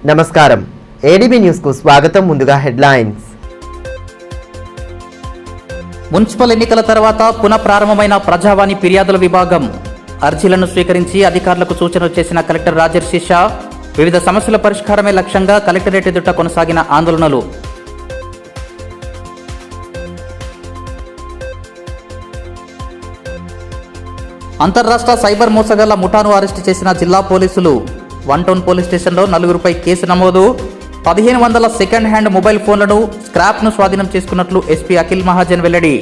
నమస్కారం ADB news కు స్వాగతం. ముందుగా హెడ్లైన్స్. మున్సిపల్ ఎన్నికల తర్వాత పునఃప్రారంభమైన ప్రజావాణి ఫిర్యాదుల విభాగం అర్జీలను స్వీకరించి అధికారులకు సూచనలు చేసిన కలెక్టర్ రాజర్షి షా. వివిధ సమస్యల పరిష్కారమే లక్ష్యంగా కలెక్టరేట్ ఎదుట కొనసాగిన ఆందోళనలు. అంతర్రాష్ట్ర సైబర్ మోసగాళ్ల ముఠాను అరెస్టు చేసిన జిల్లా పోలీసులు. వన్ టౌన్ పోలీస్ స్టేషన్లో 4గురిపై కేసు నమోదు. 1500 సెకండ్ హ్యాండ్ మొబైల్ ఫోన్లను స్క్రాప్ను స్వాధీనం చేసుకున్నట్లు ఎస్పీ అఖిల్ మహాజన్ వెల్లడి.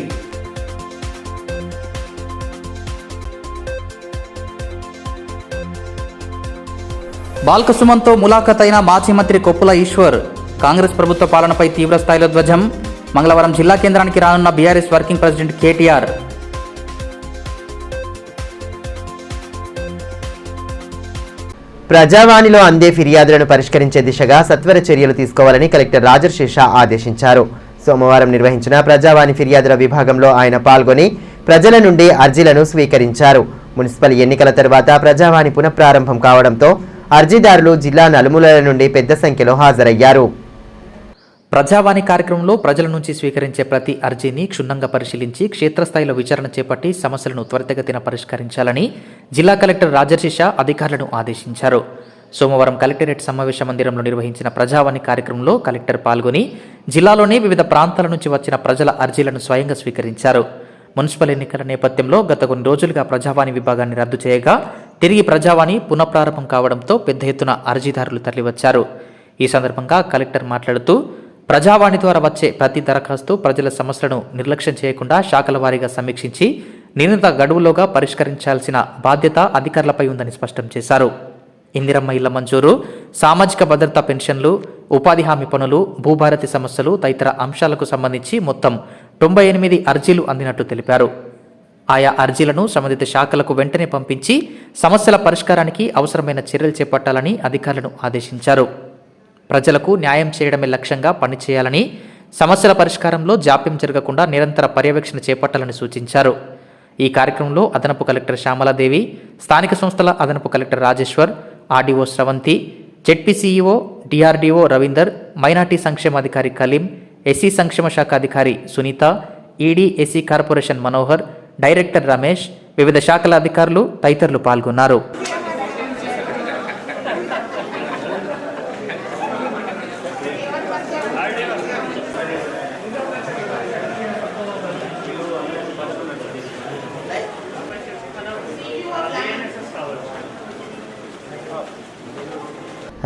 బాల్క సుమన్తో ములాఖత్ అయిన మాజీ మంత్రి కొప్పుల ఈశ్వర్. కాంగ్రెస్ ప్రభుత్వ పాలనపై తీవ్ర స్థాయిలో ధ్వజం. మంగళవారం జిల్లా కేంద్రానికి రానున్న బీఆర్ఎస్ వర్కింగ్ ప్రెసిడెంట్ కేటీఆర్. ప్రజావాణిలో అందే ఫిర్యాదులను పరిష్కరించే దిశగా సత్వర చర్యలు తీసుకోవాలని కలెక్టర్ రాజర్షి షా ఆదేశించారు. సోమవారం నిర్వహించిన ప్రజావాణి ఫిర్యాదుల విభాగంలో ఆయన పాల్గొని ప్రజల నుండి అర్జీలను స్వీకరించారు. మున్సిపల్ ఎన్నికల తర్వాత ప్రజావాణి పునఃప్రారంభం కావడంతో అర్జీదారులు జిల్లా నలుమూలల నుండి పెద్ద సంఖ్యలో హాజరయ్యారు. ప్రజావాణి కార్యక్రమంలో ప్రజల నుంచి స్వీకరించే ప్రతి అర్జీని క్షుణ్ణంగా పరిశీలించి క్షేత్రస్థాయిలో విచారణ చేపట్టి సమస్యలను త్వరితగతిన పరిష్కరించాలని జిల్లా కలెక్టర్ రాజర్షి షా అధికారులను ఆదేశించారు. సోమవారం కలెక్టరేట్ సమావేశ మందిరంలో నిర్వహించిన ప్రజావాణి కార్యక్రమంలో కలెక్టర్ పాల్గొని జిల్లాలోని వివిధ ప్రాంతాల నుంచి వచ్చిన ప్రజల అర్జీలను స్వయంగా స్వీకరించారు. మున్సిపల్ ఎన్నికల నేపథ్యంలో గత కొన్ని రోజులుగా ప్రజావాణి విభాగాన్ని రద్దు చేయగా తిరిగి ప్రజావాణి పునఃప్రారంభం కావడంతో పెద్ద ఎత్తున అర్జీదారులు తరలివచ్చారు. ఈ సందర్భంగా కలెక్టర్ మాట్లాడుతూ ప్రజావాణి ద్వారా వచ్చే ప్రతి దరఖాస్తు ప్రజల సమస్యలను నిర్లక్ష్యం చేయకుండా శాఖల వారీగా సమీక్షించి నిర్ణీత గడువులోగా పరిష్కరించాల్సిన బాధ్యత అధికారులపై ఉందని స్పష్టం చేశారు. ఇందిరమ్మ ఇళ్ల మంజూరు, సామాజిక భద్రతా పెన్షన్లు, ఉపాధి హామీ పనులు, భూభారతి సమస్యలు తదితర అంశాలకు సంబంధించి మొత్తం 98 అర్జీలు అందినట్లు తెలిపారు. ఆయా అర్జీలను సంబంధిత శాఖలకు వెంటనే పంపించి సమస్యల పరిష్కారానికి అవసరమైన చర్యలు చేపట్టాలని అధికారులను ఆదేశించారు. ప్రజలకు న్యాయం చేయడమే లక్ష్యంగా పనిచేయాలని, సమస్యల పరిష్కారంలో జాప్యం జరగకుండా నిరంతర పర్యవేక్షణ చేపట్టాలని సూచించారు. ఈ కార్యక్రమంలో అదనపు కలెక్టర్ శ్యామలాదేవి, స్థానిక సంస్థల అదనపు collector Rajeshwar, RDO Sravanthi, ZP CEO DRDO Ravinder, minority సంక్షేమ అధికారి కలీం, ఎస్సీ సంక్షేమ శాఖ అధికారి Sunitha, ED SC corporation Manohar, director Ramesh, వివిధ శాఖల అధికారులు తదితరులు పాల్గొన్నారు.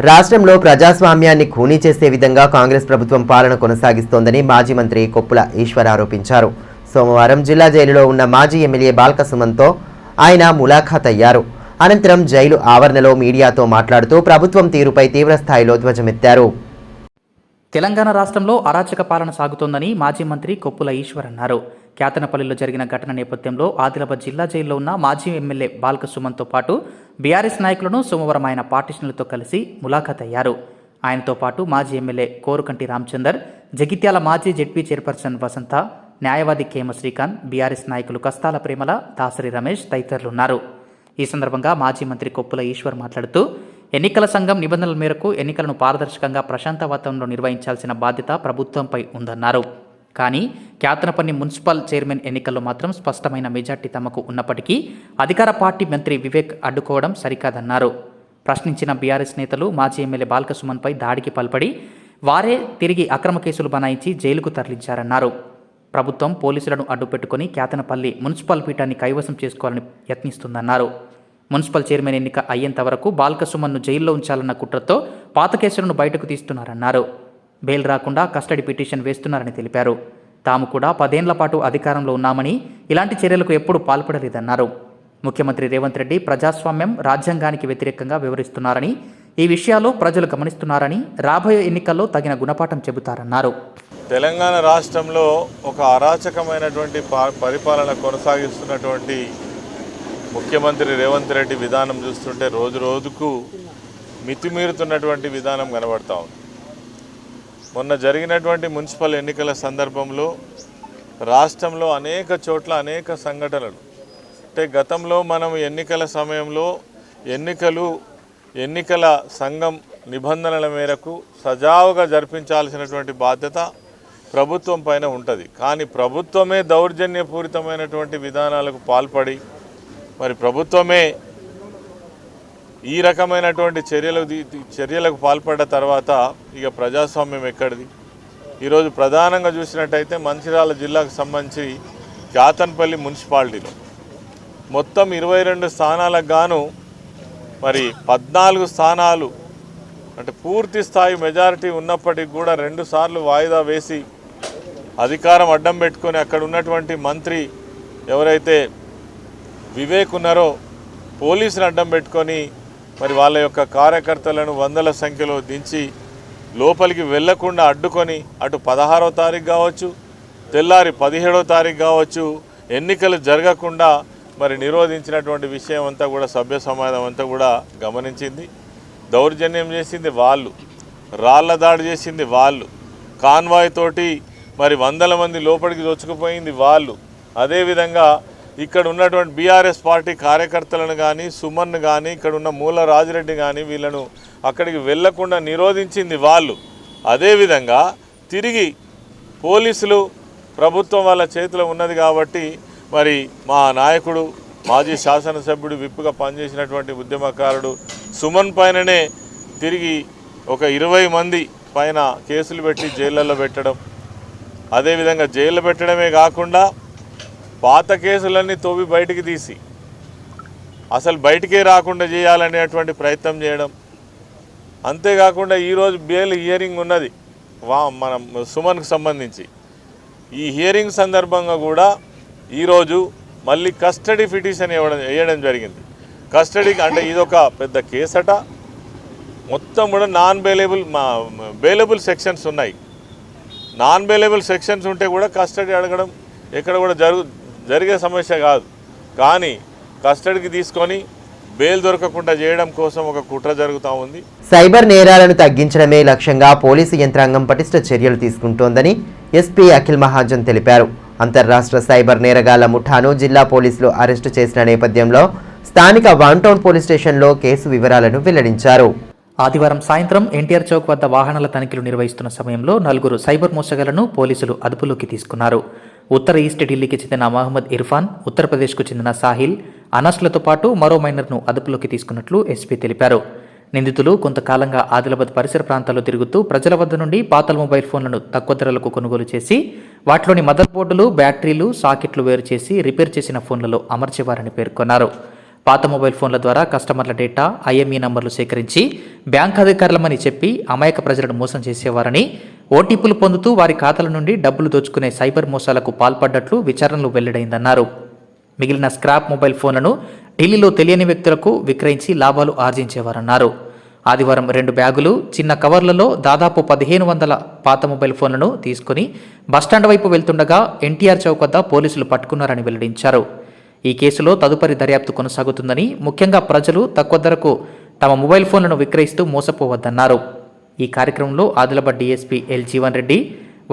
రాష్ట్రంలో ప్రజాస్వామ్యాన్ని ఖూనీ చేసే విధంగా కాంగ్రెస్ ప్రభుత్వం పాలన కొనసాగిస్తోందని మాజీ మంత్రి కొప్పుల ఈశ్వర్ ఆరోపించారు. సోమవారం జిల్లా జైలులో ఉన్న మాజీ ఎమ్మెల్యే బాల్క సుమన్తో ఆయన ములాఖాత్ అయ్యారు. అనంతరం జైలు ఆవరణలో మీడియాతో మాట్లాడుతూ ప్రభుత్వం తీరుపై తీవ్రస్థాయిలో ధ్వజమెత్తారు. తెలంగాణ రాష్ట్రంలో అరాచక పాలన సాగుతోందని మాజీ మంత్రి కొప్పుల ఈశ్వర్ అన్నారు. కేతనపల్లిలో జరిగిన ఘటన నేపథ్యంలో ఆదిలాబాద్ జిల్లా జైల్లో ఉన్న మాజీ ఎమ్మెల్యే బాల్క సుమన్తో పాటు బీఆర్ఎస్ నాయకులను సోమవారం ఆయన పార్టీషన్లతో కలిసి ములాఖాత్ అయ్యారు. ఆయనతో పాటు మాజీ ఎమ్మెల్యే కోరుకంటి రామచందర్, జగిత్యాల మాజీ జెడ్పీ చైర్పర్సన్ వసంత, న్యాయవాది కేమ శ్రీకాంత్, బీఆర్ఎస్ నాయకులు కస్తాల ప్రేమల, దాసరి రమేష్ తదితరులున్నారు. ఈ సందర్భంగా మాజీ మంత్రి కొప్పుల ఈశ్వర్ మాట్లాడుతూ ఎన్నికల సంఘం నిబంధనల మేరకు ఎన్నికలను పారదర్శకంగా ప్రశాంత వాతావరణంలో నిర్వహించాల్సిన బాధ్యత ప్రభుత్వంపై ఉందన్నారు. కానీ కేతనపల్లి మున్సిపల్ చైర్మన్ ఎన్నికల్లో మాత్రం స్పష్టమైన మెజార్టీ తమకు ఉన్నప్పటికీ అధికార పార్టీ మంత్రి వివేక్ అడ్డుకోవడం సరికాదన్నారు. ప్రశ్నించిన బీఆర్ఎస్ నేతలు మాజీ ఎమ్మెల్యే బాల్క సుమన్పై దాడికి పాల్పడి వారే తిరిగి అక్రమ కేసులు బనాయించి జైలుకు తరలించారన్నారు. ప్రభుత్వం పోలీసులను అడ్డుపెట్టుకుని కేతనపల్లి మున్సిపల్ పీఠాన్ని కైవసం చేసుకోవాలని యత్నిస్తుందన్నారు. మున్సిపల్ చైర్మన్ ఎన్నిక అయ్యేంత వరకు బాల్క సుమన్ను జైల్లో ఉంచాలన్న కుట్రతో పాత కేసులను బయటకు తీస్తున్నారన్నారు. బెయిల్ రాకుండా కస్టడీ పిటిషన్ వేస్తున్నారని తెలిపారు. తాము కూడా 10 ఏళ్ల పాటు అధికారంలో ఉన్నామని ఇలాంటి చర్యలకు ఎప్పుడూ పాల్పడలేదన్నారు. ముఖ్యమంత్రి రేవంత్ రెడ్డి ప్రజాస్వామ్యం, రాజ్యాంగానికి వ్యతిరేకంగా వివరిస్తున్నారని, ఈ విషయాలు ప్రజలు గమనిస్తున్నారని, రాబోయే ఎన్నికల్లో తగిన గుణపాఠం చెబుతారన్నారు. తెలంగాణ రాష్ట్రంలో ఒక అరాచకమైనటువంటి పరిపాలన కొనసాగిస్తున్నటువంటి ముఖ్యమంత్రి రేవంత్ రెడ్డి విధానం చూస్తుంటే రోజు రోజుకు మితిమీరుతున్నటువంటి విధానం కనబడతా ఉంది. మొన్న జరిగినటువంటి మున్సిపల్ ఎన్నికల సందర్భంలో రాష్ట్రంలో అనేక చోట్ల అనేక సంఘటనలు అంటే గతంలో మనం ఎన్నికల సమయంలో ఎన్నికల సంఘం నిబంధనల మేరకు సజావుగా జరిపించాల్సినటువంటి బాధ్యత ప్రభుత్వం పైన ఉంటుంది. కానీ ప్రభుత్వమే దౌర్జన్యపూరితమైనటువంటి విధానాలకు పాల్పడి మరి ప్రభుత్వమే ఈ రకమైనటువంటి చర్యలకు పాల్పడ్డ తర్వాత ఇక ప్రజాస్వామ్యం ఎక్కడిది? ఈరోజు ప్రధానంగా చూసినట్టయితే మంచిర్యాల జిల్లాకు సంబంధించి కాతన్పల్లి మున్సిపాలిటీలో మొత్తం 22 స్థానాలకు గాను మరి 14 స్థానాలు అంటే పూర్తి స్థాయి మెజారిటీ ఉన్నప్పటికీ కూడా 2 సార్లు వాయిదా వేసి అధికారం అడ్డం పెట్టుకొని అక్కడ ఉన్నటువంటి మంత్రి ఎవరైతే వివేక్ ఉన్నారో పోలీసులు అడ్డం పెట్టుకొని మరి వాళ్ళ యొక్క కార్యకర్తలను వందల సంఖ్యలో దించి లోపలికి వెళ్లకుండా అడ్డుకొని అటు 16వ తారీఖు కావచ్చు, తెల్లారి 17వ తారీఖు కావచ్చు, ఎన్నికలు జరగకుండా మరి నిరోధించినటువంటి విషయం అంతా కూడా సభ్య సమాజం అంతా కూడా గమనించింది. దౌర్జన్యం చేసింది వాళ్ళు, రాళ్ల దాడి చేసింది వాళ్ళు, కాన్వాయ్ తోటి మరి వందల మంది లోపలికి దొచ్చుకుపోయింది వాళ్ళు. అదేవిధంగా ఇక్కడ ఉన్నటువంటి బీఆర్ఎస్ పార్టీ కార్యకర్తలను కానీ, సుమన్ కానీ, ఇక్కడ ఉన్న మూల రాజిరెడ్డి కానీ వీళ్ళను అక్కడికి వెళ్లకుండా నిరోధించింది వాళ్ళు. అదేవిధంగా తిరిగి పోలీసులు ప్రభుత్వం వాళ్ళ చేతిలో ఉన్నది కాబట్టి మరి మా నాయకుడు మాజీ శాసనసభ్యుడు విప్పుగా పనిచేసినటువంటి ఉద్యమకారుడు సుమన్ పైననే తిరిగి ఒక 20 మంది పైన కేసులు పెట్టి జైళ్ళల్లో పెట్టడం, అదేవిధంగా జైల్లో పెట్టడమే కాకుండా పాత కేసులన్నీ తోవి బయటికి తీసి అసలు బయటికే రాకుండా చేయాలనేటువంటి ప్రయత్నం చేయడం. అంతేకాకుండా ఈరోజు బెయిల్ హియరింగ్ ఉన్నది మన సుమన్కు సంబంధించి. ఈ హియరింగ్ సందర్భంగా కూడా ఈరోజు మళ్ళీ కస్టడీ పిటిషన్ వేయడం జరిగింది. కస్టడీకి అంటే ఇదొక పెద్ద కేసట, మొత్తం కూడా బెయిలబుల్ సెక్షన్స్ ఉన్నాయి. నాన్ బెయిలబుల్ సెక్షన్స్ ఉంటే కూడా కస్టడీ అడగడం ఎక్కడ కూడా జరిగే సమస్య కాదు. కానీ కస్టడీకి తీసుకొని బెయిల్ దొరకకుండా చేయడం కోసం ఒక కుట్ర జరుగుతూ ఉంది. సైబర్ నేరాలను తగ్గించడమే లక్ష్యంగా పోలీసు యంత్రాంగం పటిష్ట చర్యలు తీసుకుంటోందని ఎస్పీ అఖిల్ మహాజన్ తెలిపారు. అంతర్రాష్ట్ర సైబర్ నేరగాళ్ల ముఠాను జిల్లా పోలీసులు అరెస్టు చేసిన నేపథ్యంలో స్థానిక వన్ టౌన్ పోలీస్ స్టేషన్లో కేసు వివరాలను వెల్లడించారు. ఆదివారం సాయంత్రం ఎన్టీఆర్ చౌక్ వద్ద వాహనాల తనిఖీలు నిర్వహిస్తున్న సమయంలో 4 సైబర్ మోసగాళ్లను పోలీసులు అదుపులోకి తీసుకున్నారు. ఉత్తర ఈస్ట్ ఢిల్లీకి చెందిన మహమ్మద్ ఇర్ఫాన్, ఉత్తరప్రదేశ్కు చెందిన సాహిల్, అనస్లతో పాటు మరో మైనర్ను అదుపులోకి తీసుకున్నట్లు ఎస్పీ తెలిపారు. నిందితులు కొంతకాలంగా ఆదిలాబాద్ పరిసర ప్రాంతాల్లో తిరుగుతూ ప్రజల వద్ద నుండి పాత మొబైల్ ఫోన్లను తక్కువ ధరలకు కొనుగోలు చేసి వాటిలోని మదర్ బోర్డులు, బ్యాటరీలు, సాకెట్లు వేరు చేసి రిపేర్ చేసిన ఫోన్లలో అమర్చేవారని పేర్కొన్నారు. పాత మొబైల్ ఫోన్ల ద్వారా కస్టమర్ల డేటా, ఐఎంఈ నంబర్లు సేకరించి బ్యాంక్ అధికారులమని చెప్పి అమాయక ప్రజలను మోసం చేసేవారని, ఓటీపీలు పొందుతూ వారి ఖాతాల నుండి డబ్బులు దోచుకునే సైబర్ మోసాలకు పాల్పడ్డట్లు విచారణలో వెల్లడైందన్నారు. మిగిలిన స్క్రాప్ మొబైల్ ఫోన్లను ఢిల్లీలో తెలియని వ్యక్తులకు విక్రయించి లాభాలు ఆర్జించేవారన్నారు. ఆదివారం 2 బ్యాగులు, చిన్న కవర్లలో దాదాపు 1500 పాత మొబైల్ ఫోన్లను తీసుకుని బస్టాండ్ వైపు వెళ్తుండగా ఎన్టీఆర్ చౌక్ వద్ద పోలీసులు పట్టుకున్నారని వెల్లడించారు. ఈ కేసులో తదుపరి దర్యాప్తు కొనసాగుతుందని, ముఖ్యంగా ప్రజలు తక్కువ ధరకు తమ మొబైల్ ఫోన్లను విక్రయిస్తూ మోసపోవద్దన్నారు. ఈ కార్యక్రమంలో Adilabad DSP L Jeevan Reddy,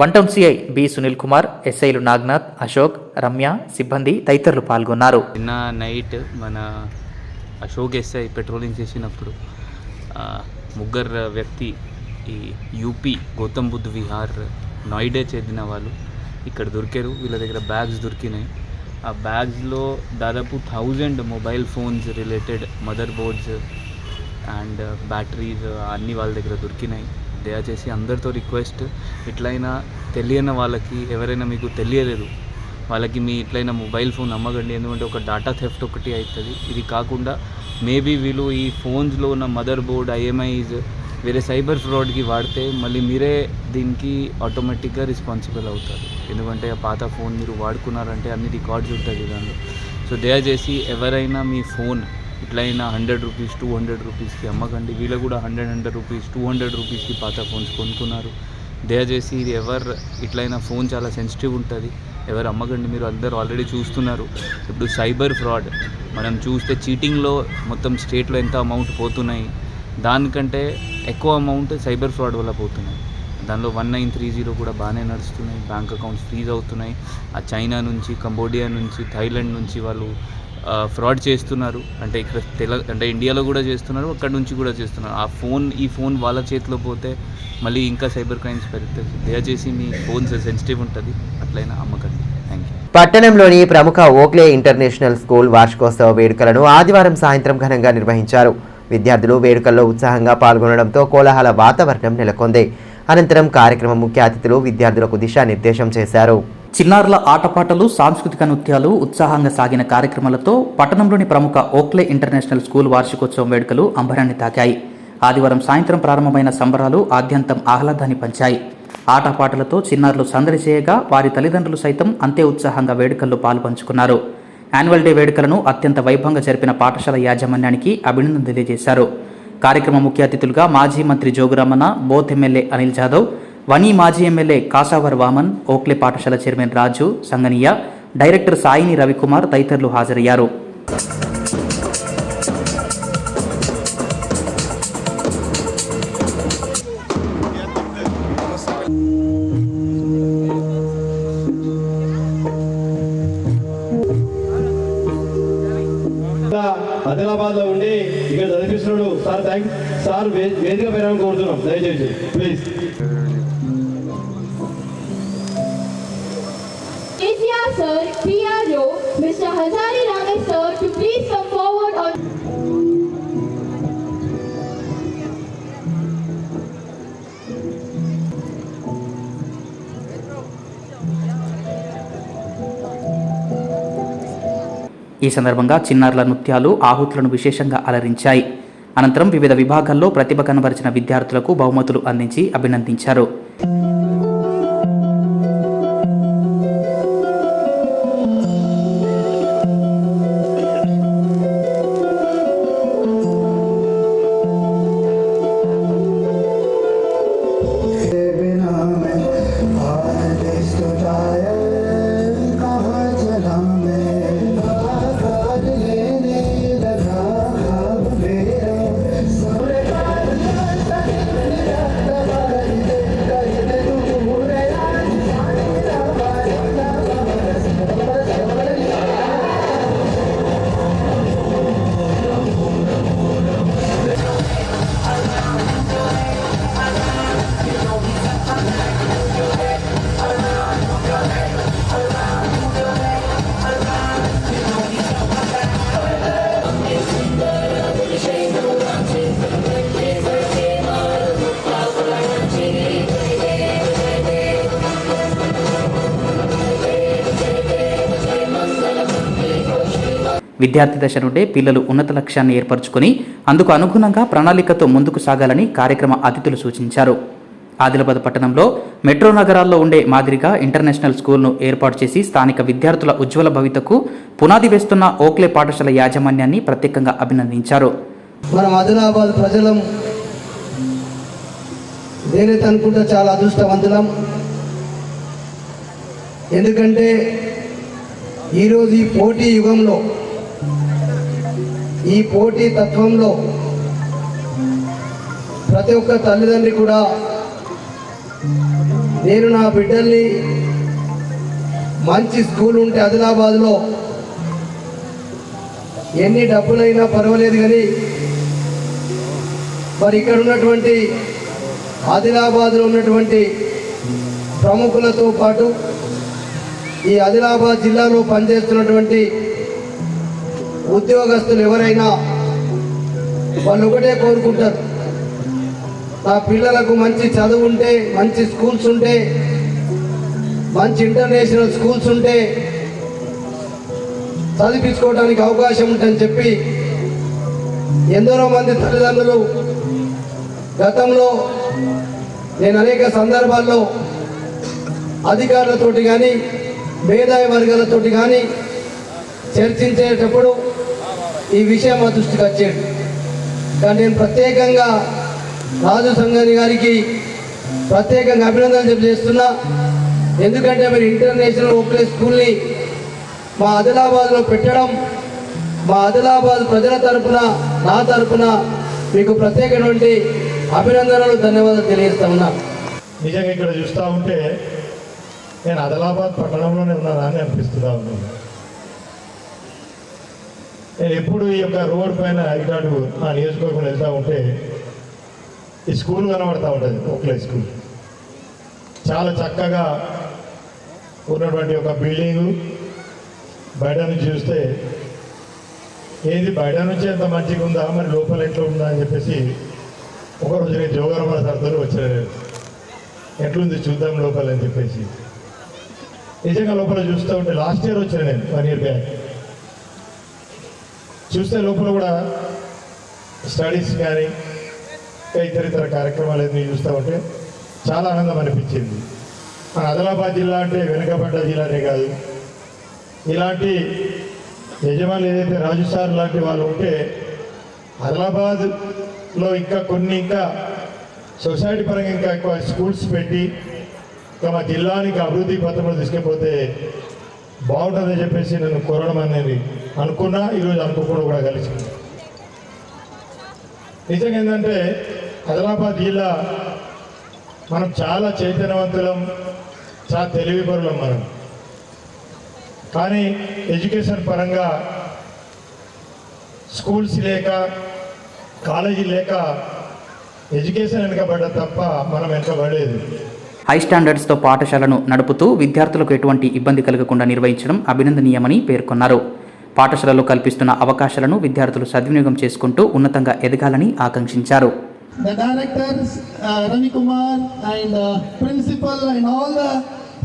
one town CI B Sunil Kumar, ఎస్ఐలు నాగ్నాథ్, అశోక్, రమ్య, సిబ్బంది తదితరులు పాల్గొన్నారు. నిన్న నైట్ మన అశోక్ ఎస్ఐ పెట్రోలింగ్ చేసినప్పుడు 3 వ్యక్తి ఈ యూపీ గౌతమ్ బుద్ధ్ విహార్ నోయిడా చెందిన వాళ్ళు ఇక్కడ దొరికారు. వీళ్ళ దగ్గర బ్యాగ్స్ దొరికినాయి. ఆ బ్యాగ్స్లో దాదాపు 1000 mobile phones related mother boards and batteries అన్నీ వాళ్ళ దగ్గర దొరికినాయి. దయచేసి అందరితో రిక్వెస్ట్, ఇట్లయినా తెలియని వాళ్ళకి, ఎవరైనా మీకు తెలియలేదు వాళ్ళకి మీ ఇట్లయినా మొబైల్ ఫోన్ అమ్మకండి. ఎందుకంటే ఒక డాటా థెఫ్ట్ ఒకటి అవుతుంది. ఇది కాకుండా మేబీ వీళ్ళు ఈ ఫోన్స్లో ఉన్న మదర్ బోర్డ్, ఐఎంఐస్ వేరే సైబర్ ఫ్రాడ్కి వాడితే మళ్ళీ మీరే దీనికి ఆటోమేటిక్గా రెస్పాన్సిబుల్ అవుతారు. ఎందుకంటే ఆ పాత ఫోన్ మీరు వాడుకున్నారంటే అన్ని రికార్డ్స్ ఉంటుంది దానిలో. సో దయచేసి ఎవరైనా మీ ఫోన్ ఇట్లయినా 100 రూపీస్, 200 రూపీస్కి అమ్మకండి. వీళ్ళు కూడా 100 రూపీస్, 200 రూపీస్కి పాత ఫోన్స్ కొనుక్కున్నారు. దయచేసి ఇది ఇట్లయినా ఫోన్ చాలా సెన్సిటివ్ ఉంటుంది, ఎవరు అమ్మకండి. మీరు అందరూ ఆల్రెడీ చూస్తున్నారు ఇప్పుడు సైబర్ ఫ్రాడ్ మనం చూస్తే చీటింగ్లో మొత్తం స్టేట్లో ఎంత అమౌంట్ పోతున్నాయి, దానికంటే ఎక్కువ అమౌంట్ సైబర్ ఫ్రాడ్ వల్ల పోతున్నాయి. దానిలో 1930 కూడా బాగానే నడుస్తున్నాయి. బ్యాంక్ అకౌంట్స్ ఫ్రీజ్ అవుతున్నాయి. ఆ చైనా నుంచి, కంబోడియా నుంచి, థాయిలాండ్ నుంచి వాళ్ళు ఫ్రాడ్ చేస్తున్నారు. అంటే ఇక్కడ అంటే ఇండియాలో కూడా చేస్తున్నారు, అక్కడ నుంచి కూడా చేస్తున్నారు. ఈ ఫోన్ వాళ్ళ చేతిలో పోతే మళ్ళీ ఇంకా సైబర్ క్రైమ్స్ పెరుగుతాయి. దయచేసి మీ ఫోన్ సెన్సిటివ్ ఉంటుంది, అట్లయినా అమ్మకండి. Thank you. పట్టణంలోని ప్రముఖ ఓక్లే ఇంటర్నేషనల్ స్కూల్ వార్షికోత్సవ వేడుకలను ఆదివారం సాయంత్రం ఘనంగా నిర్వహించారు. విద్యార్థులు వేడుకల్లో ఉత్సాహంగా పాల్గొనడంతో కోలాహల వాతావరణం నెలకొంది. అనంతరం కార్యక్రమం ముఖ్య అతిథులు విద్యార్థులకు దిశానిర్దేశం చేశారు. చిన్నారుల ఆటపాటలు, సాంస్కృతిక నృత్యాలు ఉత్సాహంగా సాగిన కార్యక్రమాలతో పట్టణంలోని ప్రముఖ ఓక్లే ఇంటర్నేషనల్ స్కూల్ వార్షికోత్సవం వేడుకలు అంబరాన్ని తాకాయి. ఆదివారం సాయంత్రం ప్రారంభమైన సంబరాలు ఆద్యంతం ఆహ్లాదాన్ని పంచాయి. ఆటపాటలతో చిన్నారులు సందడి చేయగా వారి తల్లిదండ్రులు సైతం అంతే ఉత్సాహంగా వేడుకల్లో పాల్పంచుకున్నారు. యాన్యువల్ డే వేడుకలను అత్యంత వైభవంగా జరిపిన పాఠశాల యాజమాన్యానికి అభినందనలు తెలియజేశారు. కార్యక్రమ ముఖ్య అతిథులుగా మాజీ మంత్రి జోగురామన్న, బోత్ ఎమ్మెల్యే అనిల్ జాదవ్, వనీ మాజీ ఎమ్మెల్యే కాసావర్ వామన్, ఓక్లే పాఠశాల చైర్మన్ రాజు సంగనియా, డైరెక్టర్ సాయిని రవికుమార్ తదితరులు హాజరయ్యారు. ఆదిలాబాద్ లో ఉండి ఇక్కడ చదివిస్తున్నాడు సార్. Thanks sir. వేదిక పేరాన్ని కోరుతున్నాం దయచేసి please. KCR sir, PRO, Mr. Hazari Ramesh sir to please come forward on. ఈ సందర్భంగా చిన్నారుల నృత్యాలు ఆహుతులను విశేషంగా అలరించాయి. అనంతరం వివిధ విభాగాల్లో ప్రతిభ కనబరిచిన విద్యార్థులకు బహుమతులు అందించి అభినందించారు. విద్యార్థి దశ నుండే పిల్లలు ఉన్నత లక్ష్యాన్ని ఏర్పరచుకుని అందుకు అనుగుణంగా ప్రణాళికతో ముందుకు సాగాలని కార్యక్రమ అతిథులు సూచించారు. ఆదిలాబాద్ పట్టణంలో మెట్రో నగరాల్లో ఉండే మాదిరిగా ఇంటర్నేషనల్ స్కూల్ను ఏర్పాటు చేసి స్థానిక విద్యార్థుల ఉజ్వల భవితకు పునాది వేస్తున్న ఓక్లే పాఠశాల యాజమాన్యాన్ని ప్రత్యేకంగా అభినందించారు. మనం ఆదిలాబాద్ ప్రజలం నేనైతే అనుకుంటే చాలా అదృష్టవంతులం. ఎందుకంటే ఈరోజు ఈ పోటీ యుగంలో, ఈ పోటీ తత్వంలో ప్రతి ఒక్క తల్లిదండ్రి కూడా నేను నా బిడ్డల్ని మంచి స్కూల్ ఉంటే ఆదిలాబాద్లో ఎన్ని డబ్బులైనా పర్వాలేదు కానీ మరి ఇక్కడ ఉన్నటువంటి ఆదిలాబాద్లో ఉన్నటువంటి ప్రముఖులతో పాటు ఈ ఆదిలాబాద్ జిల్లాలో పనిచేస్తున్నటువంటి ఉద్యోగస్తులు ఎవరైనా వాళ్ళు ఒకటే కోరుకుంటారు, నా పిల్లలకు మంచి చదువు ఉంటే, మంచి స్కూల్స్ ఉంటే, మంచి ఇంటర్నేషనల్ స్కూల్స్ ఉంటే చదివించుకోవడానికి అవకాశం ఉంటుందని చెప్పి ఎందరో మంది తల్లిదండ్రులు గతంలో నేను అనేక సందర్భాల్లో అధికారులతోటి కానీ మేధావి వర్గాలతోటి కానీ చర్చించేటప్పుడు ఈ విషయం మా దృష్టికి వచ్చేది. కానీ నేను ప్రత్యేకంగా రాజు సంగని గారికి ప్రత్యేకంగా అభినందనలు చేస్తున్నా. ఎందుకంటే మీరు ఇంటర్నేషనల్ ఓక్లే స్కూల్ని మా ఆదిలాబాద్లో పెట్టడం, మా ఆదిలాబాద్ ప్రజల తరఫున, నా తరఫున మీకు ప్రత్యేకమైనటువంటి అభినందనలు, ధన్యవాదాలు తెలియజేస్తా ఉన్నా. నిజంగా ఇక్కడ చూస్తూ ఉంటే నేను ఆదిలాబాద్ పట్టణంలోనే ఉన్నానా అని అనిపిస్తూ ఉన్నాను. నేను ఎప్పుడు ఈ యొక్క రోడ్ పైన ఇటాడు మా నియోజకవర్గం వెళ్తూ ఉంటే ఈ స్కూల్ కనబడతా ఉంటుంది, ఓక్లే స్కూల్. చాలా చక్కగా ఉన్నటువంటి ఒక బిల్డింగు. బయట నుంచి చూస్తే ఏది బయట నుంచి ఎంత మంచిగా ఉందా, మరి లోపల ఎట్లా ఉందా అని చెప్పేసి ఒకరోజు నేను జోగరమల సర్దారు వచ్చాను, ఎట్లుంది చూద్దాం లోపల అని చెప్పేసి. నిజంగా లోపల చూస్తూ ఉంటే లాస్ట్ ఇయర్ వచ్చాను నేను, 1 year బ్యాక్. చూస్తే లోపల కూడా స్టడీస్ కానీ ఇతర కార్యక్రమాలు ఏమి చూస్తూ ఉంటే చాలా ఆనందం అనిపించింది. మన ఆదిలాబాద్ జిల్లా అంటే వెనుకబడ్డ జిల్లానే కాదు, ఇలాంటి యజమానులు ఏదైతే రాజు సార్ లాంటి వాళ్ళు ఉంటే ఆదిలాబాద్లో ఇంకా సొసైటీ పరంగా ఇంకా ఎక్కువ స్కూల్స్ పెట్టి ఇంకా మా జిల్లానికి అభివృద్ధి పథంలో తీసుకెళ్ళిపోతే బాగుంటుందని చెప్పేసి నేను కోరడం అనేది అనుకున్నా, ఈరోజు అనుకోకుండా కూడా కలిసింది. నిజంగా ఏంటంటే ఆదిలాబాద్ జిల్లా మనం చాలా చైతన్యవంతులం, చాలా తెలివిపరులం మనం. కానీ ఎడ్యుకేషన్ పరంగా స్కూల్స్ లేక కాలేజీ లేక ఎడ్యుకేషన్ వెనుకబడ్డ తప్ప మనం వెనుకబడలేదు. హై స్టాండర్డ్స్తో పాఠశాలను నడుపుతూ విద్యార్థులకు ఎటువంటి ఇబ్బంది కలగకుండా నిర్వహించడం అభినందనీయమని పేర్కొన్నారు. పాఠశాలలో కల్పిస్తున్న అవకాశాలను విద్యార్థులు సద్వినియోగం చేసుకుంటూ ఉన్నతంగా ఎదగాలని ఆకాంక్షించారు. The directors, Ravi Kumar and principal and all the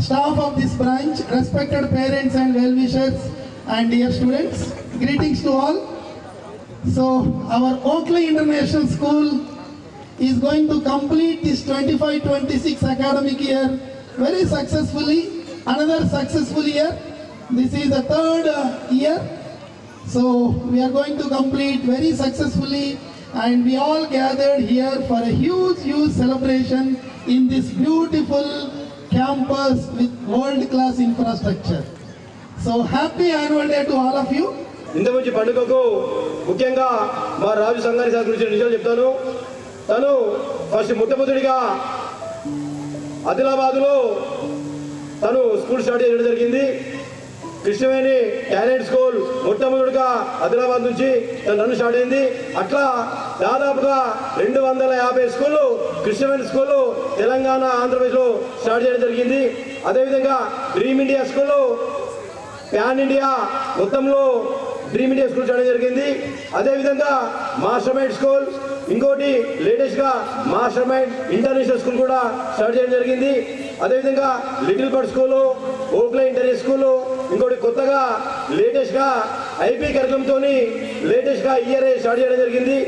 staff of this branch, respected parents and well-wishers and dear students, greetings to all. So our Oakley International School is going to complete this 25-26 academic year very successfully, another successful year. This is the third year. So we are going to complete very successfully, and we all gathered here for a huge celebration in this beautiful campus with world-class infrastructure. So happy annual day to all of you. ఇంత మంచి పండుగకు ముఖ్యంగా మా రాజు సంగారి sir గురించి నిజాలు చెప్తాను. తను first మొట్టమొదటిగా ఆదిలాబాద్లో తను స్కూల్ స్టార్ట్ చేయడం జరిగింది. కృష్ణవేణి టాలెంట్ స్కూల్ మొట్టమొదటిగా ఆదిలాబాద్ నుంచి నన్ను స్టార్ట్ అయింది. అట్లా దాదాపుగా 250 స్కూళ్ళు కృష్ణవేణి స్కూళ్ళు తెలంగాణ ఆంధ్రప్రదేశ్లో స్టార్ట్ చేయడం జరిగింది. అదేవిధంగా డ్రీమ్ ఇండియా స్కూల్లో ప్యాన్ ఇండియా మొత్తంలో డ్రీమ్ ఇండియా స్కూల్ స్టార్ట్ జరిగింది. అదేవిధంగా మాస్టర్ మైండ్ స్కూల్, ఇంకోటి లేటెస్ట్గా మాస్టర్ మైండ్ ఇంటర్నేషనల్ స్కూల్ కూడా స్టార్ట్ చేయడం జరిగింది. అదేవిధంగా little bird school, Oakley international school, ఇంకోటి కొత్తగా లేటెస్ట్గా ఐపీ కరికులంతో లేటెస్ట్గా ఇయర్ స్టార్ట్ చేయడం జరిగింది.